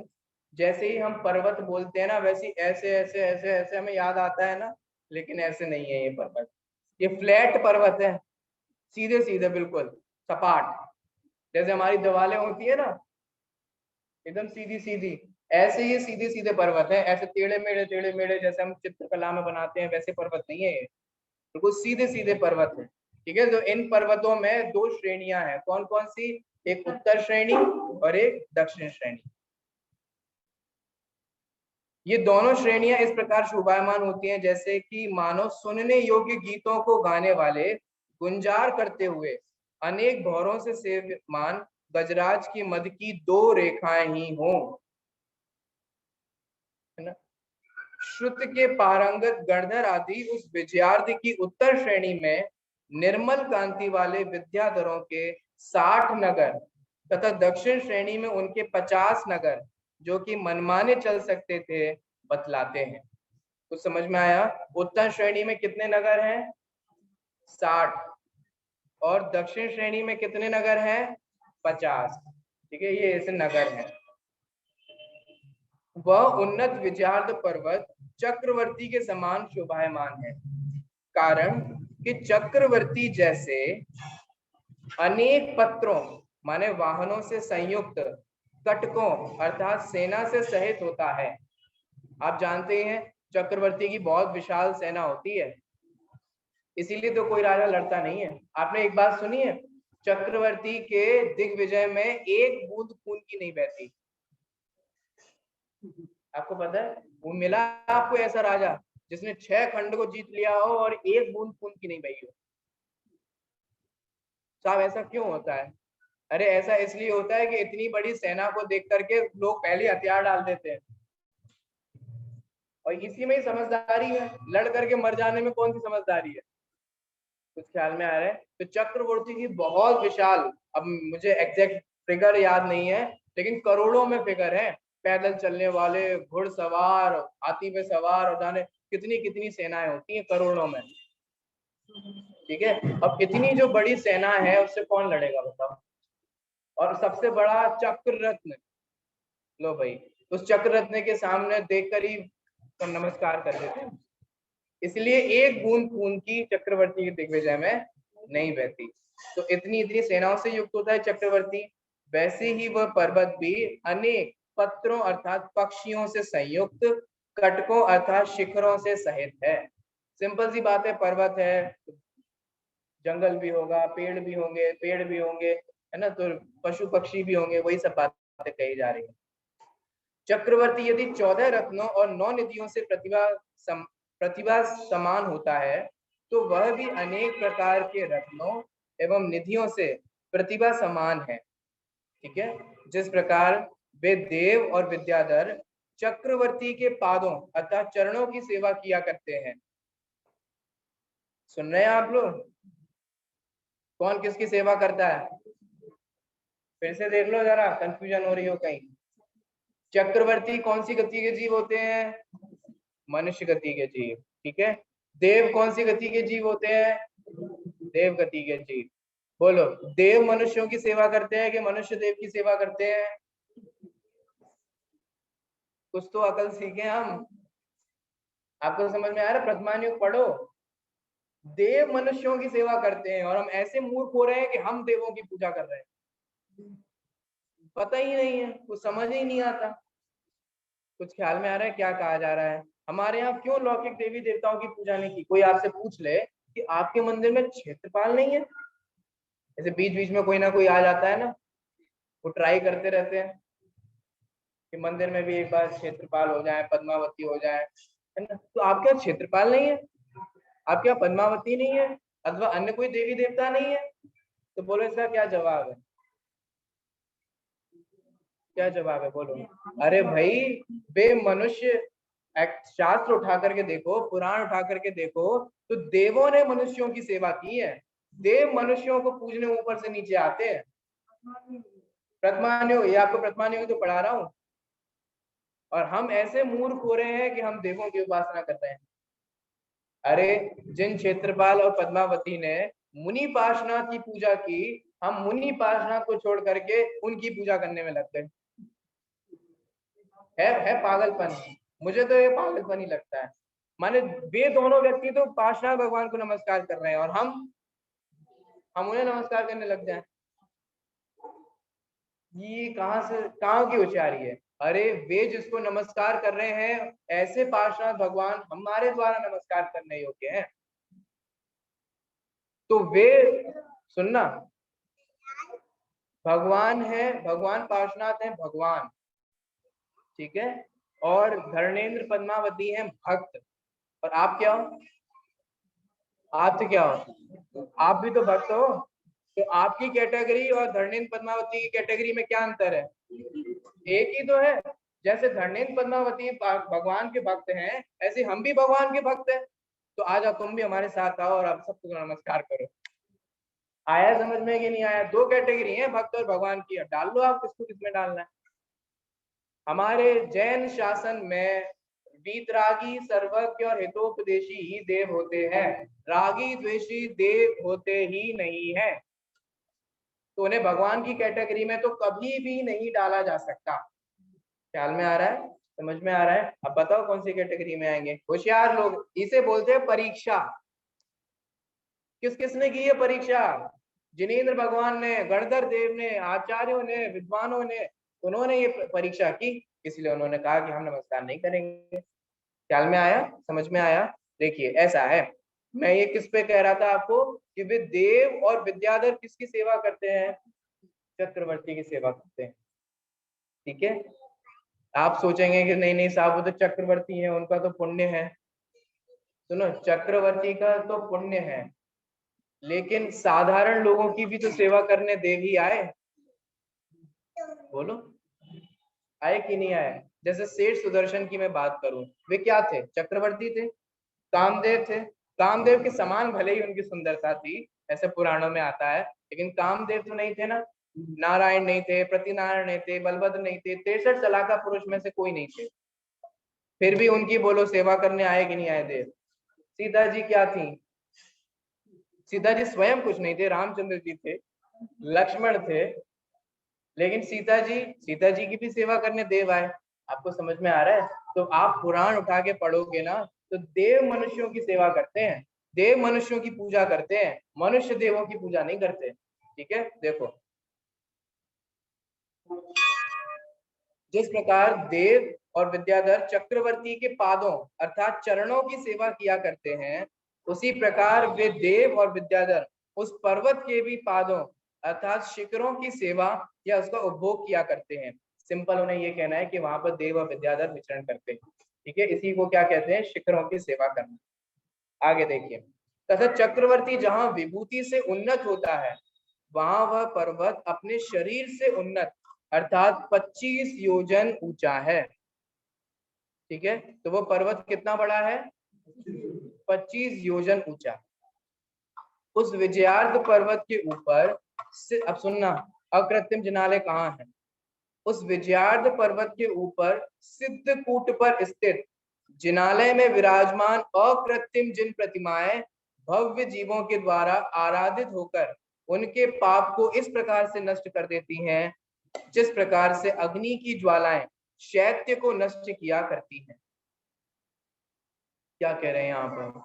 जैसे ही हम पर्वत बोलते हैं ना, वैसे ऐसे ऐसे ऐसे ऐसे हमें याद आता है ना, लेकिन ऐसे नहीं है ये पर्वत, ये फ्लैट पर्वत है, सीधे सीधे बिल्कुल सपाट, जैसे हमारी दीवारें होती है ना एकदम सीधी सीधी, ऐसे ही सीधे सीधे पर्वत है, ऐसे टेढ़े मेढ़े जैसे हम चित्रकला में बनाते हैं वैसे पर्वत नहीं है ये, बिल्कुल सीधे सीधे पर्वत है। ठीक है, तो इन पर्वतों में दो श्रेणियां हैं, कौन कौन सी, एक उत्तर श्रेणी और एक दक्षिण श्रेणी। ये दोनों श्रेणियां इस प्रकार शोभायमान होती हैं जैसे कि मानो सुनने योग्य गीतों को गाने वाले गुंजार करते हुए अनेक भौरों से सेव्यमान गजराज की मद की दो रेखाएं ही हों, है ना। श्रुत के पारंगत गणधर आदि उस विजयार्थ की उत्तर श्रेणी में निर्मल कांति वाले विद्याधरों के 60 नगर तथा दक्षिण श्रेणी में उनके 50 नगर जो कि मनमाने चल सकते थे बतलाते हैं। कुछ समझ में आया, उत्तर श्रेणी में कितने नगर हैं, 60, और दक्षिण श्रेणी में कितने नगर हैं, 50। ठीक है, ये ऐसे नगर हैं। वह उन्नत विजयार्थ पर्वत चक्रवर्ती के समान शोभायमान है, कारण कि चक्रवर्ती जैसे अनेक पत्रों माने वाहनों से संयुक्त कटकों अर्थात सेना से सहित होता है। आप जानते हैं चक्रवर्ती की बहुत विशाल सेना होती है, इसीलिए तो कोई राजा लड़ता नहीं है। आपने एक बात सुनी है, चक्रवर्ती के दिग्विजय में एक बूंद खून की नहीं बहती। आपको पता है, वो मिला आपको ऐसा राजा जिसने 6 खंड को जीत लिया हो और एक बूंद खून की नहीं बही हो। साहब ऐसा क्यों होता है, अरे ऐसा इसलिए होता है कि इतनी बड़ी सेना को देख करके लोग पहले हथियार डाल देते हैं, और इसी में ही समझदारी है, लड़ करके मर जाने में कौन सी समझदारी है। कुछ ख्याल में आ रहा है, तो चक्रवर्ती की बहुत विशाल, अब मुझे एग्जैक्ट फिगर याद नहीं है लेकिन करोड़ों में फिगर है, पैदल चलने वाले, घुड़सवार, हाथी पे सवार, और जाने कितनी कितनी सेनाएं होती हैं करोड़ों में। ठीक है, अब इतनी जो बड़ी सेना है उससे कौन लड़ेगा बताओ, और सबसे बड़ा चक्र रत्न, लो भाई, उस चक्र रत्न के सामने देखकर ही तो नमस्कार कर देते हैं। इसलिए एक बूंद खून की चक्रवर्ती के दिग्विजय में नहीं बहती। तो इतनी इतनी सेनाओं से युक्त होता है चक्रवर्ती, वैसे ही वह पर्वत भी अनेक पत्रों अर्थात पक्षियों से संयुक्त कटकों अर्थात शिखरों से सहित है। सिंपल सी बात है, पर्वत है, जंगल भी होगा, पेड़ भी होंगे, है ना, तो पशु पक्षी भी होंगे, वही सब बातें कही जा रही है। चक्रवर्ती यदि 14 रत्नों और 9 निधियों से प्रतिभा समान होता है, तो वह भी अनेक प्रकार के रत्नों एवं निधियों से प्रतिभा समान है। ठीक है, जिस प्रकार वे देव और विद्याधर चक्रवर्ती के पादों अर्थात चरणों की सेवा किया करते हैं। सुन रहे हैं आप लोग, कौन किसकी सेवा करता है, फिर से देख लो जरा, कंफ्यूजन हो रही हो कहीं। चक्रवर्ती कौन सी गति के जीव होते हैं, मनुष्य गति के जीव। ठीक है, देव कौन सी गति के जीव होते हैं, देव गति के जीव। बोलो, देव मनुष्यों की सेवा करते हैं कि मनुष्य देव की सेवा करते हैं, कुछ तो अकल सीखे हम। आपको समझ में आ रहा है, प्रतिमानुयोग पढ़ो, देव मनुष्यों की सेवा करते हैं और हम ऐसे मूर्ख हो रहे हैं कि हम देवों की पूजा कर रहे हैं, पता ही नहीं है, कुछ समझ ही नहीं आता। कुछ ख्याल में आ रहा है क्या कहा जा रहा है, हमारे यहाँ क्यों लौकिक देवी देवताओं की पूजा नहीं की। कोई आपसे पूछ ले कि आपके मंदिर में क्षेत्रपाल नहीं है, ऐसे बीच बीच में कोई ना कोई आ जाता है ना, वो ट्राई करते रहते हैं, कि मंदिर में भी एक बार क्षेत्रपाल हो जाए, पद्मावती हो जाए, है ना। तो आपके यहाँ क्षेत्रपाल नहीं है, आपके यहाँ पद्मावती नहीं है, अथवा अन्य कोई देवी देवता नहीं है, तो बोलो इसका क्या जवाब है? क्या जवाब है बोलो? अरे भाई, वे मनुष्य, शास्त्र उठा करके देखो, पुराण उठा करके देखो, तो देवों ने मनुष्यों की सेवा की है। देव मनुष्यों को पूजने ऊपर से नीचे आते हैं। प्रथमान्यो, ये आपको प्रथमान्यो तो पढ़ा रहा हूं, और हम ऐसे मूर्ख हो रहे हैं कि हम देवों की उपासना कर रहे हैं। अरे, जिन क्षेत्रपाल और पद्मावती ने मुनि पार्श्वनाथ की पूजा की, हम मुनि पार्श्वनाथ को छोड़ करके उनकी पूजा करने में लग गए। है पागलपन। मुझे तो ये पागलपन ही लगता है। माने वे दोनों व्यक्ति तो पार्श्वनाथ भगवान को नमस्कार कर रहे हैं, और हम उन्हें नमस्कार करने लग जाए। ये कहाँ की होशियारी है? अरे, वे जिसको नमस्कार कर रहे हैं, ऐसे पार्श्वनाथ भगवान हमारे द्वारा नमस्कार करने योग्य हैं। तो वे, सुनना, भगवान है, भगवान पार्श्वनाथ है भगवान, ठीक है, और धर्मेंद्र पद्मावती है भक्त। और आप क्या हो? आप तो क्या हो? आप भी तो भक्त हो। तो आपकी कैटेगरी और धर्मेंद्र पद्मावती की कैटेगरी में क्या अंतर है? एक ही तो है। जैसे धर्मेंद्र पद्मावती भगवान के भक्त हैं, ऐसे हम भी भगवान के भक्त हैं। तो आ जाओ, तुम भी हमारे साथ आओ और आप सबको नमस्कार करो। आया समझ में कि नहीं आया? दो कैटेगरी है भक्त और भगवान की, डाल लो आप किसको किसमें डालना है। हमारे जैन शासन में वीतरागी, सर्वज्ञ और हितोपदेशी ही देव होते हैं, रागी द्वेषी देव होते ही नहीं है। तो उन्हें भगवान की कैटेगरी में तो कभी भी नहीं डाला जा सकता। ख्याल में आ रहा है? समझ में आ रहा है? अब बताओ कौन सी कैटेगरी में आएंगे? होशियार लोग, इसे बोलते हैं परीक्षा। किस किसने की है परीक्षा? जिनेन्द्र भगवान ने, गणधर देव ने, आचार्यों ने, विद्वानों ने, उन्होंने ये परीक्षा की, इसलिए उन्होंने कहा कि हम नमस्कार नहीं करेंगे। ख्याल में आया? समझ में आया? देखिए, ऐसा है, मैं ये किस पे कह रहा था आपको कि वे देव और विद्याधर किसकी सेवा करते हैं? चक्रवर्ती की सेवा करते हैं, ठीक है। आप सोचेंगे कि नहीं नहीं साहब, वो तो चक्रवर्ती है, उनका तो पुण्य है। सुनो, चक्रवर्ती का तो पुण्य है, लेकिन साधारण लोगों की भी तो सेवा करने देव ही आए। बोलो, आए कि नहीं आए? जैसे सेठ सुदर्शन की मैं बात करूं, वे क्या थे? चक्रवर्ती थे, कामदेव थे। कामदेव के समान भले ही उनकी सुंदरता थी, ऐसे पुराणों में आता है, लेकिन कामदेव तो नहीं थे ना। नारायण नहीं थे, प्रतिनारायण नहीं थे, बलभद्र नहीं थे, 63 सलाहका पुरुष में से कोई नहीं थे। फिर भी उनकी बोलो सेवा करने आए कि नहीं आए देव? सीता जी क्या थी? सीता जी स्वयं कुछ नहीं थे, रामचंद्र जी थे, लक्ष्मण थे, लेकिन सीता जी की भी सेवा करने देव आए। आपको समझ में आ रहा है? तो आप पुराण उठा के पढ़ोगे ना, तो देव मनुष्यों की सेवा करते हैं, देव मनुष्यों की पूजा करते हैं, मनुष्य देवों की पूजा नहीं करते, ठीक है। देखो, जिस प्रकार देव और विद्याधर चक्रवर्ती के पादों अर्थात चरणों की सेवा किया करते हैं, उसी प्रकार वे देव और विद्याधर उस पर्वत के भी पादों अर्थात शिखरों की सेवा या उसका उपभोग किया करते हैं। सिंपल उन्हें ये कहना है कि वहां पर देव और विद्याधर विचरण करते हैं, ठीक है। इसी को क्या कहते हैं? शिखरों की सेवा करना। आगे देखिए, तथा चक्रवर्ती जहां विभूति से उन्नत होता है, वहां वह पर्वत अपने शरीर से उन्नत अर्थात 25 योजन ऊंचा है, ठीक है। तो वो पर्वत कितना बड़ा है? 25 योजन ऊंचा। उस विजयार्थ पर्वत के ऊपर अब सुनना, अकृत्रिम जिनालय कहाँ है? उस विजयार्थ पर्वत के ऊपर सिद्धकूट पर स्थित जिनालय में विराजमान अकृत्रिम जिन प्रतिमाएं भव्य जीवों के द्वारा आराधित होकर उनके पाप को इस प्रकार से नष्ट कर देती हैं, जिस प्रकार से अग्नि की ज्वालाएं शैत्य को नष्ट किया करती हैं। क्या कह रहे हैं यहाँ पर?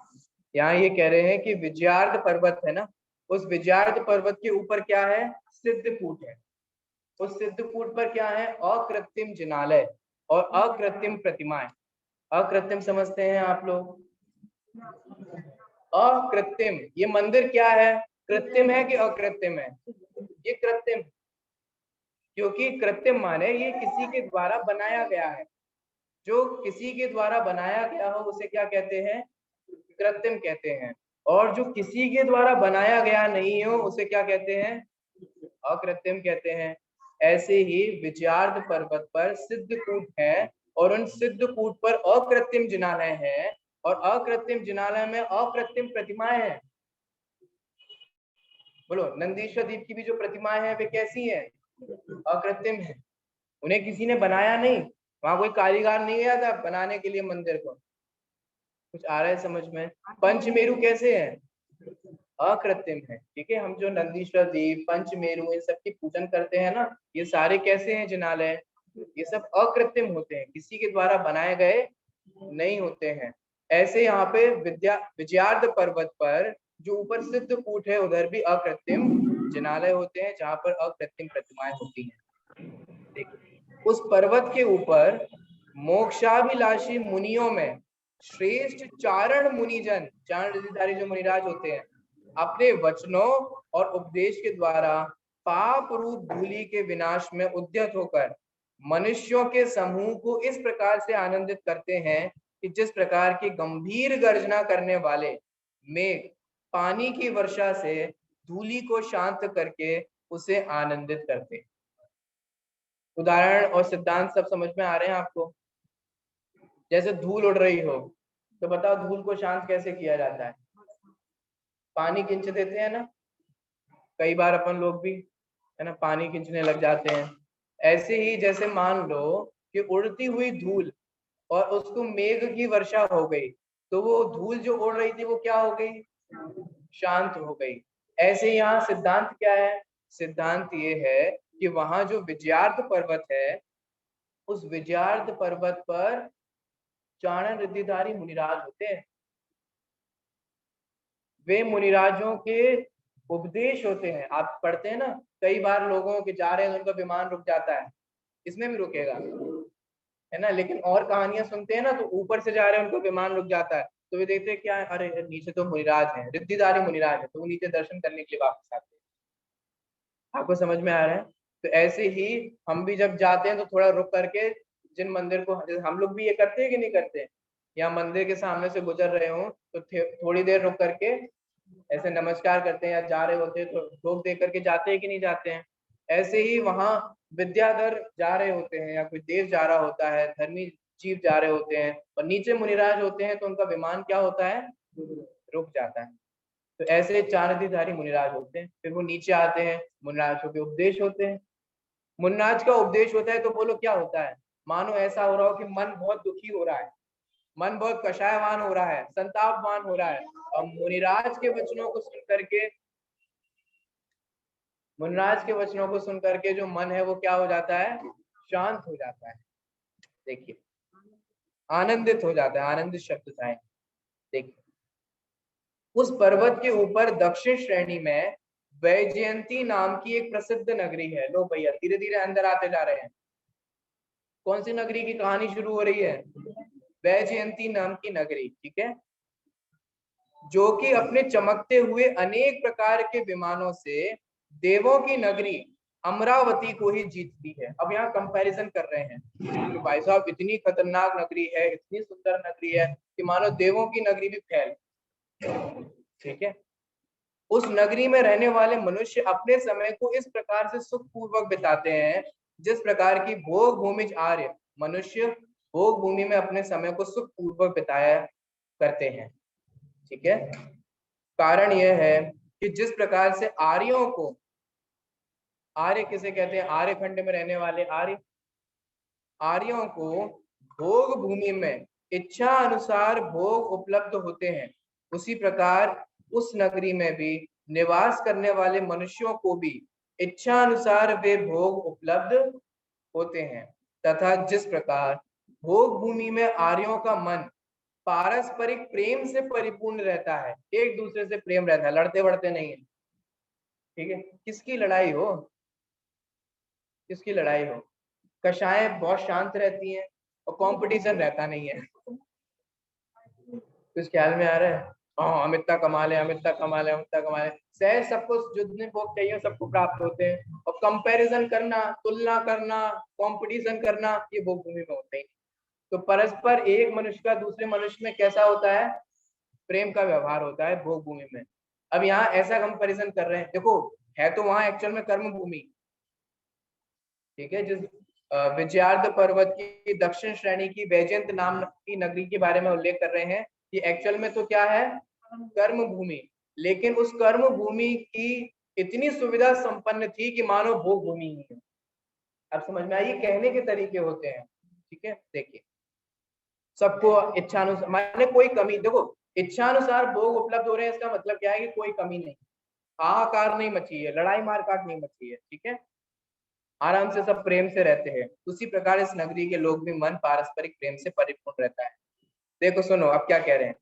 यहाँ ये कह रहे हैं कि विजयार्थ पर्वत है ना, उस विजयार्थ पर्वत के ऊपर क्या है? सिद्धकूट है। उस सिद्धकूट पर क्या है? अकृत्रिम जिनालय और अकृत्रिम प्रतिमाएं। अकृत्रिम समझते हैं आप लोग? अकृत्रिम, ये मंदिर क्या है? कृत्रिम है कि अकृत्रिम है? ये कृत्रिम। क्योंकि कृत्रिम माने ये किसी के द्वारा बनाया गया है। जो किसी के द्वारा बनाया गया हो उसे क्या कहते हैं? कृत्रिम कहते हैं। और जो किसी के द्वारा बनाया गया नहीं हो उसे क्या कहते हैं? अकृत्रिम कहते हैं। ऐसे ही विजयार्ध पर्वत पर सिद्धकूट है और उन सिद्धकूट पर अकृत्रिम जिनालय है और अकृत्रिम जिनालय में अकृत्रिम प्रतिमाएं हैं। बोलो, नंदीश्वर द्वीप की भी जो प्रतिमाएं हैं वे कैसी हैं? अकृत्रिम है। उन्हें किसी ने बनाया नहीं, वहां कोई कारीगर नहीं गया था बनाने के लिए मंदिर को। कुछ आ रहा है समझ में? पंचमेरु कैसे है? अकृत्रिम है। ठीक है, हम जो नंदीश्वर द्वीप, पंचमेरु, इन सब की पूजन करते हैं ना, ये सारे कैसे हैं जिनालय? ये सब अकृत्रिम होते हैं, किसी के द्वारा बनाए गए नहीं होते हैं। ऐसे यहाँ पे विजयार्ध पर्वत पर जो ऊपर सिद्धकूट है उधर भी अकृत्रिम जिनालय होते हैं जहाँ पर अकृत्रिम प्रतिमाएं होती हैं। उस पर्वत के ऊपर मोक्षाभिलाषी मुनियों में श्रेष्ठ चारण मुनिजन, चारण ऋषिधारी जो मुनिराज होते हैं, अपने वचनों और उपदेश के द्वारा पाप रूप धूलि के विनाश में उद्यत होकर मनुष्यों के समूह को इस प्रकार से आनंदित करते हैं कि जिस प्रकार की गंभीर गर्जना करने वाले मेघ पानी की वर्षा से धूलि को शांत करके उसे आनंदित करते हैं। उदाहरण और सिद्धांत सब समझ में आ रहे हैं आपको? जैसे धूल उड़ रही हो तो बताओ धूल को शांत कैसे किया जाता है? पानी खींच देते हैं ना, कई बार अपन लोग भी, है ना, पानी खींचने लग जाते हैं। ऐसे ही जैसे मान लो कि उड़ती हुई धूल और उसको मेघ की वर्षा हो गई तो वो धूल जो उड़ रही थी वो क्या हो गई? शांत हो गई। ऐसे यहाँ सिद्धांत क्या है? सिद्धांत ये है कि वहां जो विजयार्ध पर्वत है उस विजयार्ध पर्वत पर चारण रिद्धिधारी मुनिराज होते हैं। वे मुनिराजों के उपदेश होते हैं। आप पढ़ते हैं ना, कई बार लोगों के जा रहे हैं उनका विमान रुक जाता है, इसमें भी रुकेगा, है ना। लेकिन और कहानियां सुनते हैं ना तो ऊपर से जा रहे हैं उनको विमान रुक जाता है तो वे देखते हैं क्या है, अरे नीचे तो मुनिराज हैं, रिद्धिधारी मुनिराज है, तो वो नीचे दर्शन करने के लिए वापस आते हैं। आपको समझ में आ रहा है? तो ऐसे ही हम भी जब जाते हैं तो थोड़ा रुक करके जिन मंदिर को, जैसे हम लोग भी ये करते हैं कि नहीं करते, या मंदिर के सामने से गुजर रहे हो तो थोड़ी देर रुक करके ऐसे नमस्कार करते हैं, या जा रहे होते हैं तो लोग देख करके जाते हैं कि नहीं जाते हैं। ऐसे ही वहां विद्याधर जा रहे होते हैं या कोई देव जा रहा होता है, धर्मी जीव जा रहे होते हैं और नीचे मुनिराज होते हैं तो उनका विमान क्या होता है? रुक जाता है। तो ऐसे चारधिधारी मुनिराज होते हैं, फिर वो नीचे आते हैं, मुनिराजों के उपदेश होते हैं। मुनिराज का उपदेश होता है तो बोलो क्या होता है? मानो ऐसा हो रहा हो कि मन बहुत दुखी हो रहा है, मन बहुत कषायवान हो रहा है, संतापवान हो रहा है, और मुनिराज के वचनों को सुन करके, मुनिराज के वचनों को सुन करके जो मन है वो क्या हो जाता है? शांत हो जाता है। देखिए, आनंदित हो जाता है, आनंदित शब्द था। देखिए, उस पर्वत के ऊपर दक्षिण श्रेणी में वैजयंती नाम की एक प्रसिद्ध नगरी है। लो भैया, धीरे धीरे अंदर आते जा रहे हैं। कौन सी नगरी की कहानी शुरू हो रही है? वैजयंती नाम की नगरी। ठीक है, जो कि अपने चमकते हुए अनेक प्रकार के विमानों से देवों की नगरी अमरावती को ही जीतती है। अब यहाँ कंपैरिजन कर रहे हैं कि भाई साहब इतनी खतरनाक नगरी है, इतनी सुंदर नगरी है कि मानो देवों की नगरी भी फैल। ठीक है, उस नगरी में रहने वाले मनुष्य अपने समय को इस प्रकार से सुखपूर्वक बिताते हैं जिस प्रकार की भोग भूमिज आर्य मनुष्य भोग भूमि में अपने समय को सुखपूर्वक बिताया करते हैं। ठीक है, कारण यह है कि जिस प्रकार से आर्यों को, आर्य किसे कहते हैं? आर्यखंड में रहने वाले आर्य, आर्यों को भोग भूमि में इच्छा अनुसार भोग उपलब्ध होते हैं, उसी प्रकार उस नगरी में भी निवास करने वाले मनुष्यों को भी इच्छा अनुसार वे भोग उपलब्ध होते हैं। तथा जिस प्रकार भोग भूमि में आर्यों का मन पारस्परिक प्रेम से परिपूर्ण रहता है, एक दूसरे से प्रेम रहता है, लड़ते वड़ते नहीं है। ठीक है, किसकी लड़ाई हो, किसकी लड़ाई हो, कक्षाएं बहुत शांत रहती हैं और कंपटीशन रहता नहीं है। कुछ ख्याल में आ रहा है? हाँ हम इतना कमा ले, हम इतना कमा ले, हम इतना कमा ले, सहज सबको जितने भोग चाहिए सबको प्राप्त होते हैं। और कंपैरिजन करना, तुलना करना, कंपटीशन करना, ये भोग भूमि में होते ही। तो परस्पर एक मनुष्य का दूसरे मनुष्य में कैसा होता है, प्रेम का व्यवहार होता है भोग भूमि में। अब यहाँ ऐसा कंपैरिजन कर रहे हैं, देखो है तो वहां एक्चुअल में कर्म भूमि, ठीक है। जिस विजयार्ध पर्वत की दक्षिण श्रेणी की वैजयंत नाम की नगरी के बारे में उल्लेख कर रहे हैं, कि एक्चुअल में तो क्या है, कर्म भूमि। लेकिन उस कर्म भूमि की इतनी सुविधा संपन्न थी कि मानो भोग भूमि ही है। अब समझ में आइए, कहने के तरीके होते हैं, ठीक है। देखिए सबको इच्छानुसार, माने कोई कमी, देखो इच्छानुसार भोग उपलब्ध हो रहे हैं, इसका मतलब क्या है कि कोई कमी नहीं, हाहाकार नहीं मची है, लड़ाई मारकाट नहीं मची है, ठीक है। आराम से सब प्रेम से रहते हैं। उसी प्रकार इस नगरी के लोग भी मन पारस्परिक प्रेम से परिपूर्ण रहता है। देखो सुनो अब क्या कह रहे हैं,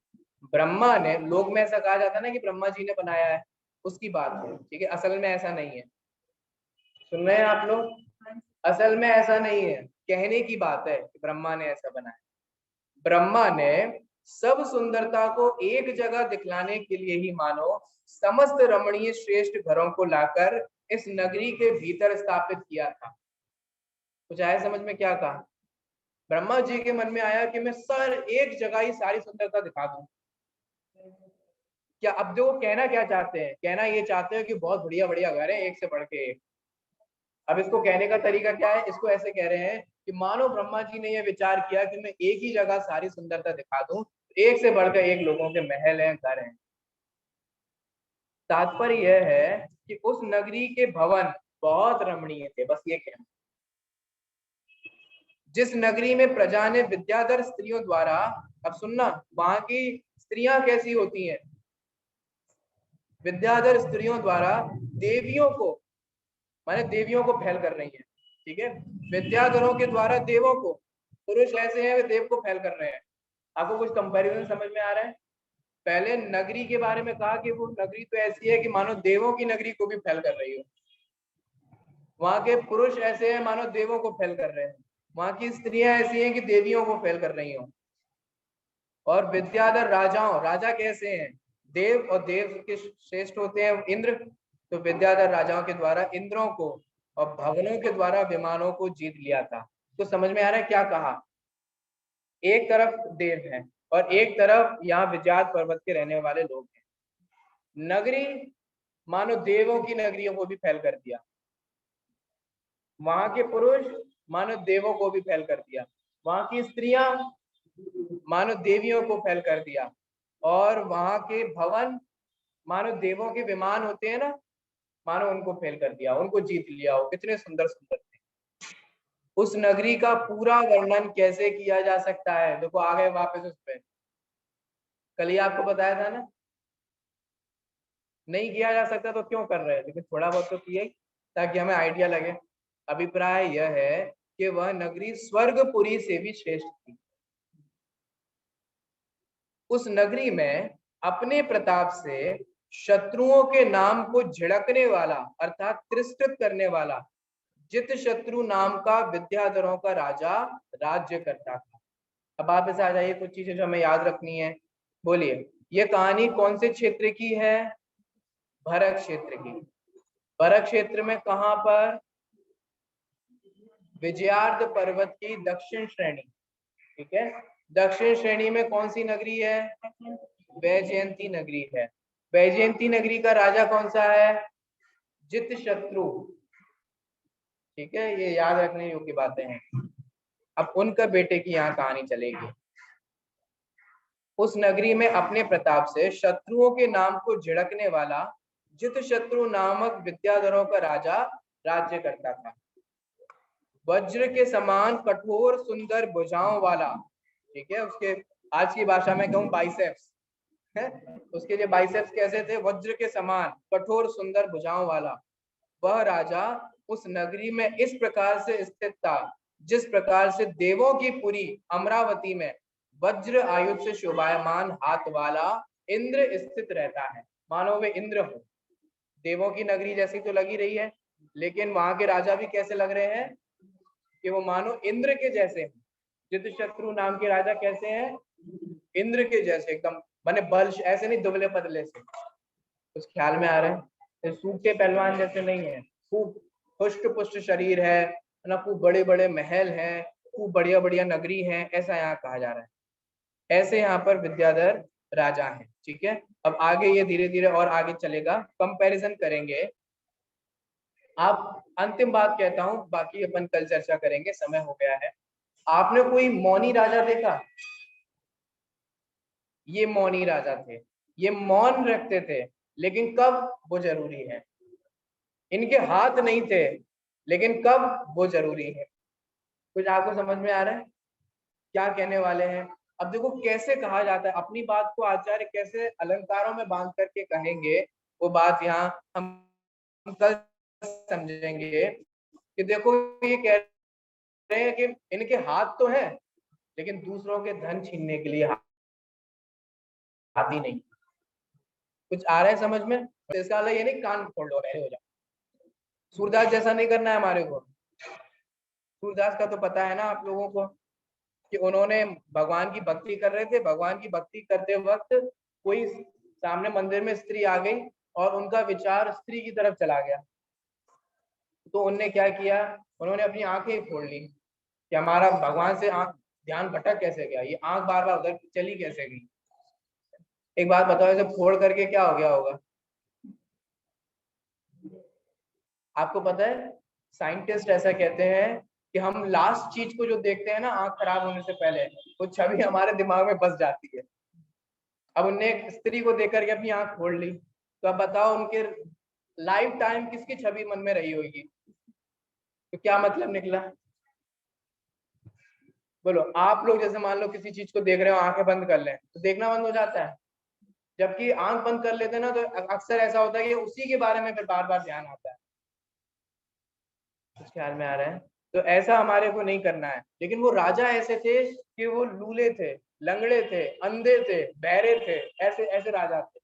ब्रह्मा ने, लोग में ऐसा कहा जाता है ना कि ब्रह्मा जी ने बनाया है, उसकी बात है, ठीक है। असल में ऐसा नहीं है, सुन रहे हैं आप लोग, असल में ऐसा नहीं है, कहने की बात है कि ब्रह्मा ने ऐसा बनाया। ब्रह्मा ने सब सुंदरता को एक जगह दिखलाने के लिए ही मानो समस्त रमणीय श्रेष्ठ घरों को लाकर इस नगरी के भीतर स्थापित किया था। कुछ आया समझ में क्या कहा, ब्रह्मा जी के मन में आया कि मैं सर एक जगह ही सारी सुंदरता दिखा दूं। क्या अब जो कहना क्या चाहते हैं, कहना ये चाहते हैं कि बहुत बढ़िया बढ़िया घर है, एक से बढ़ के एक। अब इसको कहने का तरीका क्या है, इसको ऐसे कह रहे हैं कि मानो ब्रह्मा जी ने यह विचार किया कि मैं एक ही जगह सारी सुंदरता दिखा दूं, एक से बढ़कर एक लोगों के महल हैं, घर हैं। तात्पर्य यह है कि उस नगरी के भवन बहुत रमणीय थे, बस ये कहना। जिस नगरी में प्रजा ने विद्याधर स्त्रियों द्वारा, अब सुनना, वहां की स्त्रियां कैसी होती हैं, विद्याधर स्त्रियों द्वारा देवियों को, माने देवियों को फैल कर रही है, ठीक है। विद्याधरों के द्वारा देवों को, पुरुष ऐसे हैं वे देव को फैल कर रहे हैं। आपको कुछ कंपैरिजन समझ में आ रहा है। पहले नगरी के बारे में कहा कि वो नगरी तो ऐसी है कि मानो देवों की नगरी को भी फैल कर रही हो, वहां के पुरुष ऐसे हैं मानो देवों को फैल कर रहे हैं, वहां की स्त्रियां ऐसी हैं कि देवियों को फैल कर रही हो। और विद्याधर राजाओं, राजा कैसे हैं, देव, और देव के श्रेष्ठ होते हैं इंद्र, तो विद्याधर राजाओं के द्वारा इंद्रों को और भवनों के द्वारा विमानों को जीत लिया था। तो समझ में आ रहा है क्या कहा, एक तरफ देव है और एक तरफ यहाँ विजात पर्वत के रहने वाले लोग हैं। नगरी मानो देवों की नगरियों को भी फैल कर दिया, वहां के पुरुष मानो देवों को भी फैल कर दिया, वहां की स्त्रियां मानो देवियों को फैल कर दिया, और वहां के भवन मानो देवों के विमान होते हैं ना, मानो उनको फेल कर दिया, उनको जीत लिया हो। कितने सुंदर सुंदर थे। उस नगरी का पूरा वर्णन कैसे किया जा सकता है, देखो आ गए वापस उस पे, कल ही आपको बताया था ना, नहीं किया जा सकता तो क्यों कर रहे हैं, लेकिन थोड़ा बहुत तो किया ही, ताकि हमें आइडिया लगे। अभिप्राय यह है कि वह नगरी स्वर्गपुरी से भी श्रेष्ठ थी। उस नगरी में अपने प्रताप से शत्रुओं के नाम को झिड़कने वाला अर्थात तिरस्कृत करने वाला जित शत्रु नाम का विद्याधरों का राजा राज्य करता था। अब आप इसे आ जाइए, कुछ चीजें जो हमें याद रखनी है, बोलिए ये कहानी कौन से क्षेत्र की है, भरत क्षेत्र की। भरत क्षेत्र में कहां पर, विजयार्ध पर्वत की दक्षिण श्रेणी, ठीक है। दक्षिण श्रेणी में कौन सी नगरी है, वैजयंती नगरी है। वैजयंती नगरी का राजा कौन सा है, जित शत्रु, ठीक है। ये याद रखने योग्य बातें हैं। अब उनका बेटे की यहाँ कहानी चलेगी। उस नगरी में अपने प्रताप से शत्रुओं के नाम को झिड़कने वाला जित शत्रु नामक विद्याधरों का राजा राज्य करता था। वज्र के समान कठोर सुंदर भुजाओं वाला, ठीक है। उसके आज की भाषा में कहूँ बाइसेप्स है, उसके जो बाइसेप्स कैसे थे, वज्र के समान कठोर सुंदर भुजाओं वाला वह राजा उस नगरी में इस प्रकार से स्थित था जिस प्रकार से देवों की पुरी अमरावती में वज्र आयुध से शोभायमान हाथ वाला इंद्र स्थित रहता है। मानो वे इंद्र हो, देवों की नगरी जैसी तो लगी रही है, लेकिन वहां के राजा भी कैसे लग रहे हैं कि वो मानो इंद्र के जैसे हैं। जित शत्रु नाम के राजा कैसे हैं, इंद्र के जैसे, एकदम बने बल, ऐसे नहीं दुबले पतले से, कुछ ख्याल में आ रहे हैं? तो सूखे पहलवान जैसे नहीं है, खूब पुष्ट पुष्ट शरीर है ना, खूब बड़े बड़े महल हैं, खूब बढ़िया बढ़िया नगरी है, ऐसा यहाँ कहा जा रहा है। ऐसे यहाँ पर विद्याधर राजा हैं। ठीक है, अब आगे ये धीरे धीरे और आगे चलेगा, कंपैरिजन करेंगे। आप अंतिम बात कहता हूं, बाकी अपन कल चर्चा करेंगे, समय हो गया है। आपने कोई मौनी राजा देखा? ये मौनी राजा थे, ये मौन रखते थे, लेकिन कब? वो जरूरी है। इनके हाथ नहीं थे, लेकिन कब? वो जरूरी है। कुछ आपको समझ में आ रहा है क्या कहने वाले हैं? अब देखो कैसे कहा जाता है अपनी बात को, आचार्य कैसे अलंकारों में बांध करके कहेंगे, वो बात यहाँ हम कल समझेंगे। कि देखो ये कह रहे हैं कि इनके हाथ तो हैं, लेकिन दूसरों के धन छीनने के लिए हाथ ही नहीं। कुछ आ रहा है समझ में? तो इसका ये नहीं कान फोड़ लो रहे हो जाओ। सूरदास जैसा नहीं करना है हमारे को। सूरदास का तो पता है ना आप लोगों को, कि उन्होंने भगवान की भक्ति कर रहे थे, भगवान की भक्ति करते वक्त कोई सामने मंदिर में स्त्री आ गई और उनका विचार स्त्री की तरफ चला गया। तो उनने क्या किया, उन्होंने अपनी आंखें ही फोड़ ली कि हमारा भगवान से आंख ध्यान भटक कैसे गया, ये आंख बार बार उधर चली कैसे गई। एक बात बताओ, ऐसे फोड़ करके क्या हो गया होगा? आपको पता है साइंटिस्ट ऐसा कहते हैं कि हम लास्ट चीज को जो देखते हैं ना आंख खराब होने से पहले, वो छवि हमारे दिमाग में बस जाती है। अब उनने एक स्त्री को देख करके अपनी आंख फोड़ ली, तो अब बताओ उनके लाइफ टाइम किसकी छवि मन में रही होगी? तो क्या मतलब निकला? बोलो। आप लोग जैसे मान लो किसी चीज को देख रहे हो, आंखें बंद कर लें तो देखना बंद हो जाता है, जबकि आंख बंद कर लेते हैं ना तो अक्सर ऐसा होता है कि उसी के बारे में फिर बार बार ध्यान आता है। कुछ ख्याल में आ रहा है? तो ऐसा हमारे को नहीं करना है। लेकिन वो राजा ऐसे थे कि वो लूले थे, लंगड़े थे, अंधे थे, बहरे थे, ऐसे ऐसे राजा थे,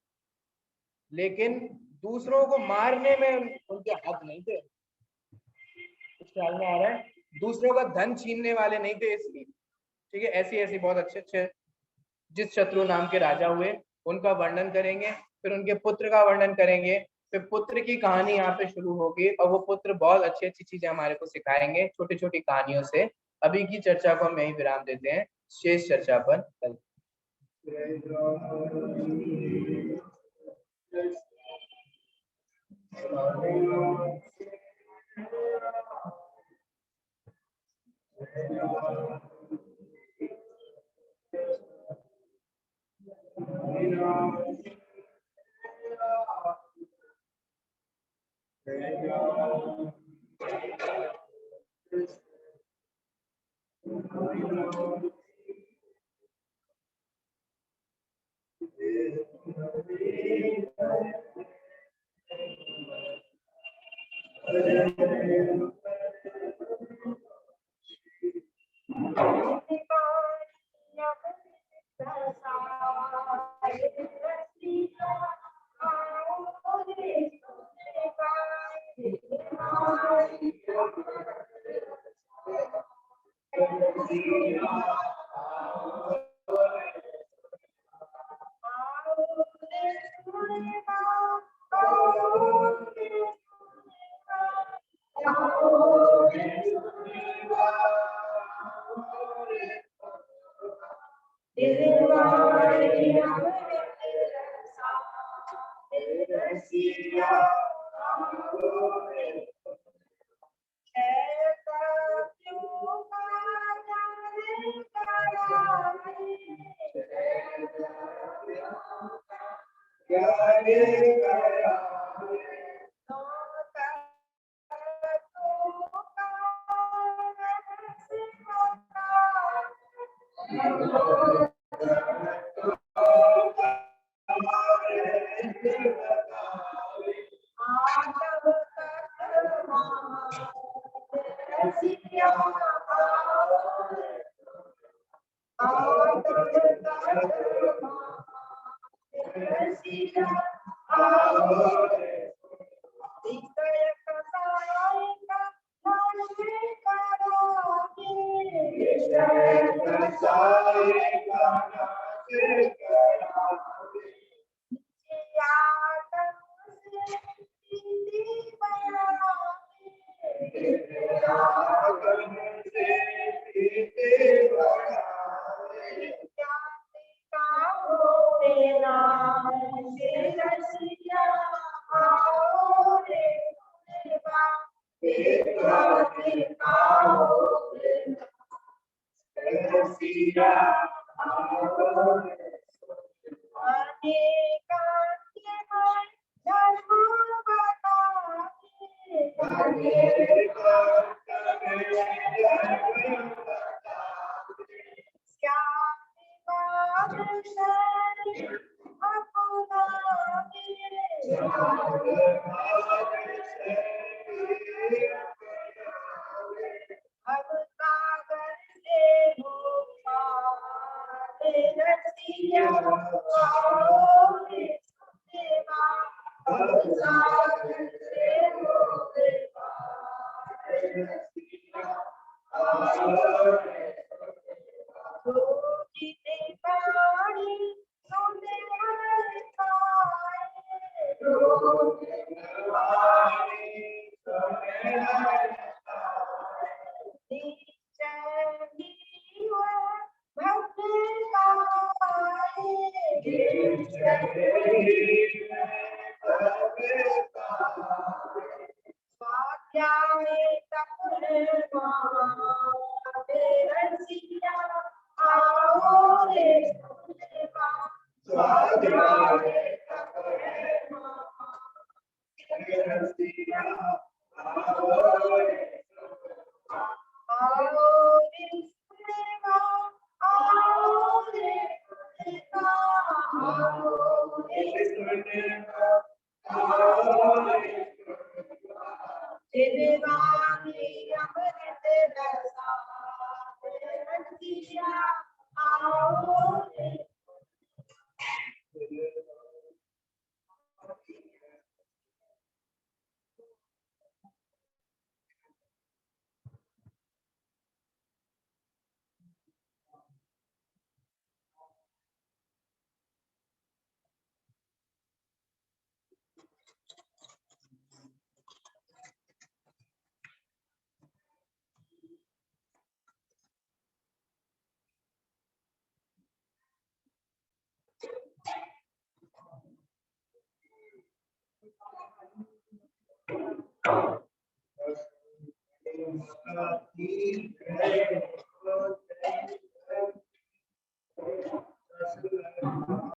लेकिन दूसरों को मारने में उनके हाथ नहीं थे। कुछ ख्याल में आ रहा है? दूसरों का धन छीनने वाले नहीं थे इसलिए। ठीक है, ऐसी ऐसी बहुत अच्छे अच्छे जिस शत्रु नाम के राजा हुए उनका वर्णन करेंगे, फिर उनके पुत्र का वर्णन करेंगे, फिर पुत्र की कहानी यहाँ पे शुरू होगी और वो पुत्र बहुत अच्छी अच्छी चीजें हमारे को सिखाएंगे छोटी छोटी कहानियों से। अभी की चर्चा को हम यही विराम देते हैं, शेष चर्चा पर कल।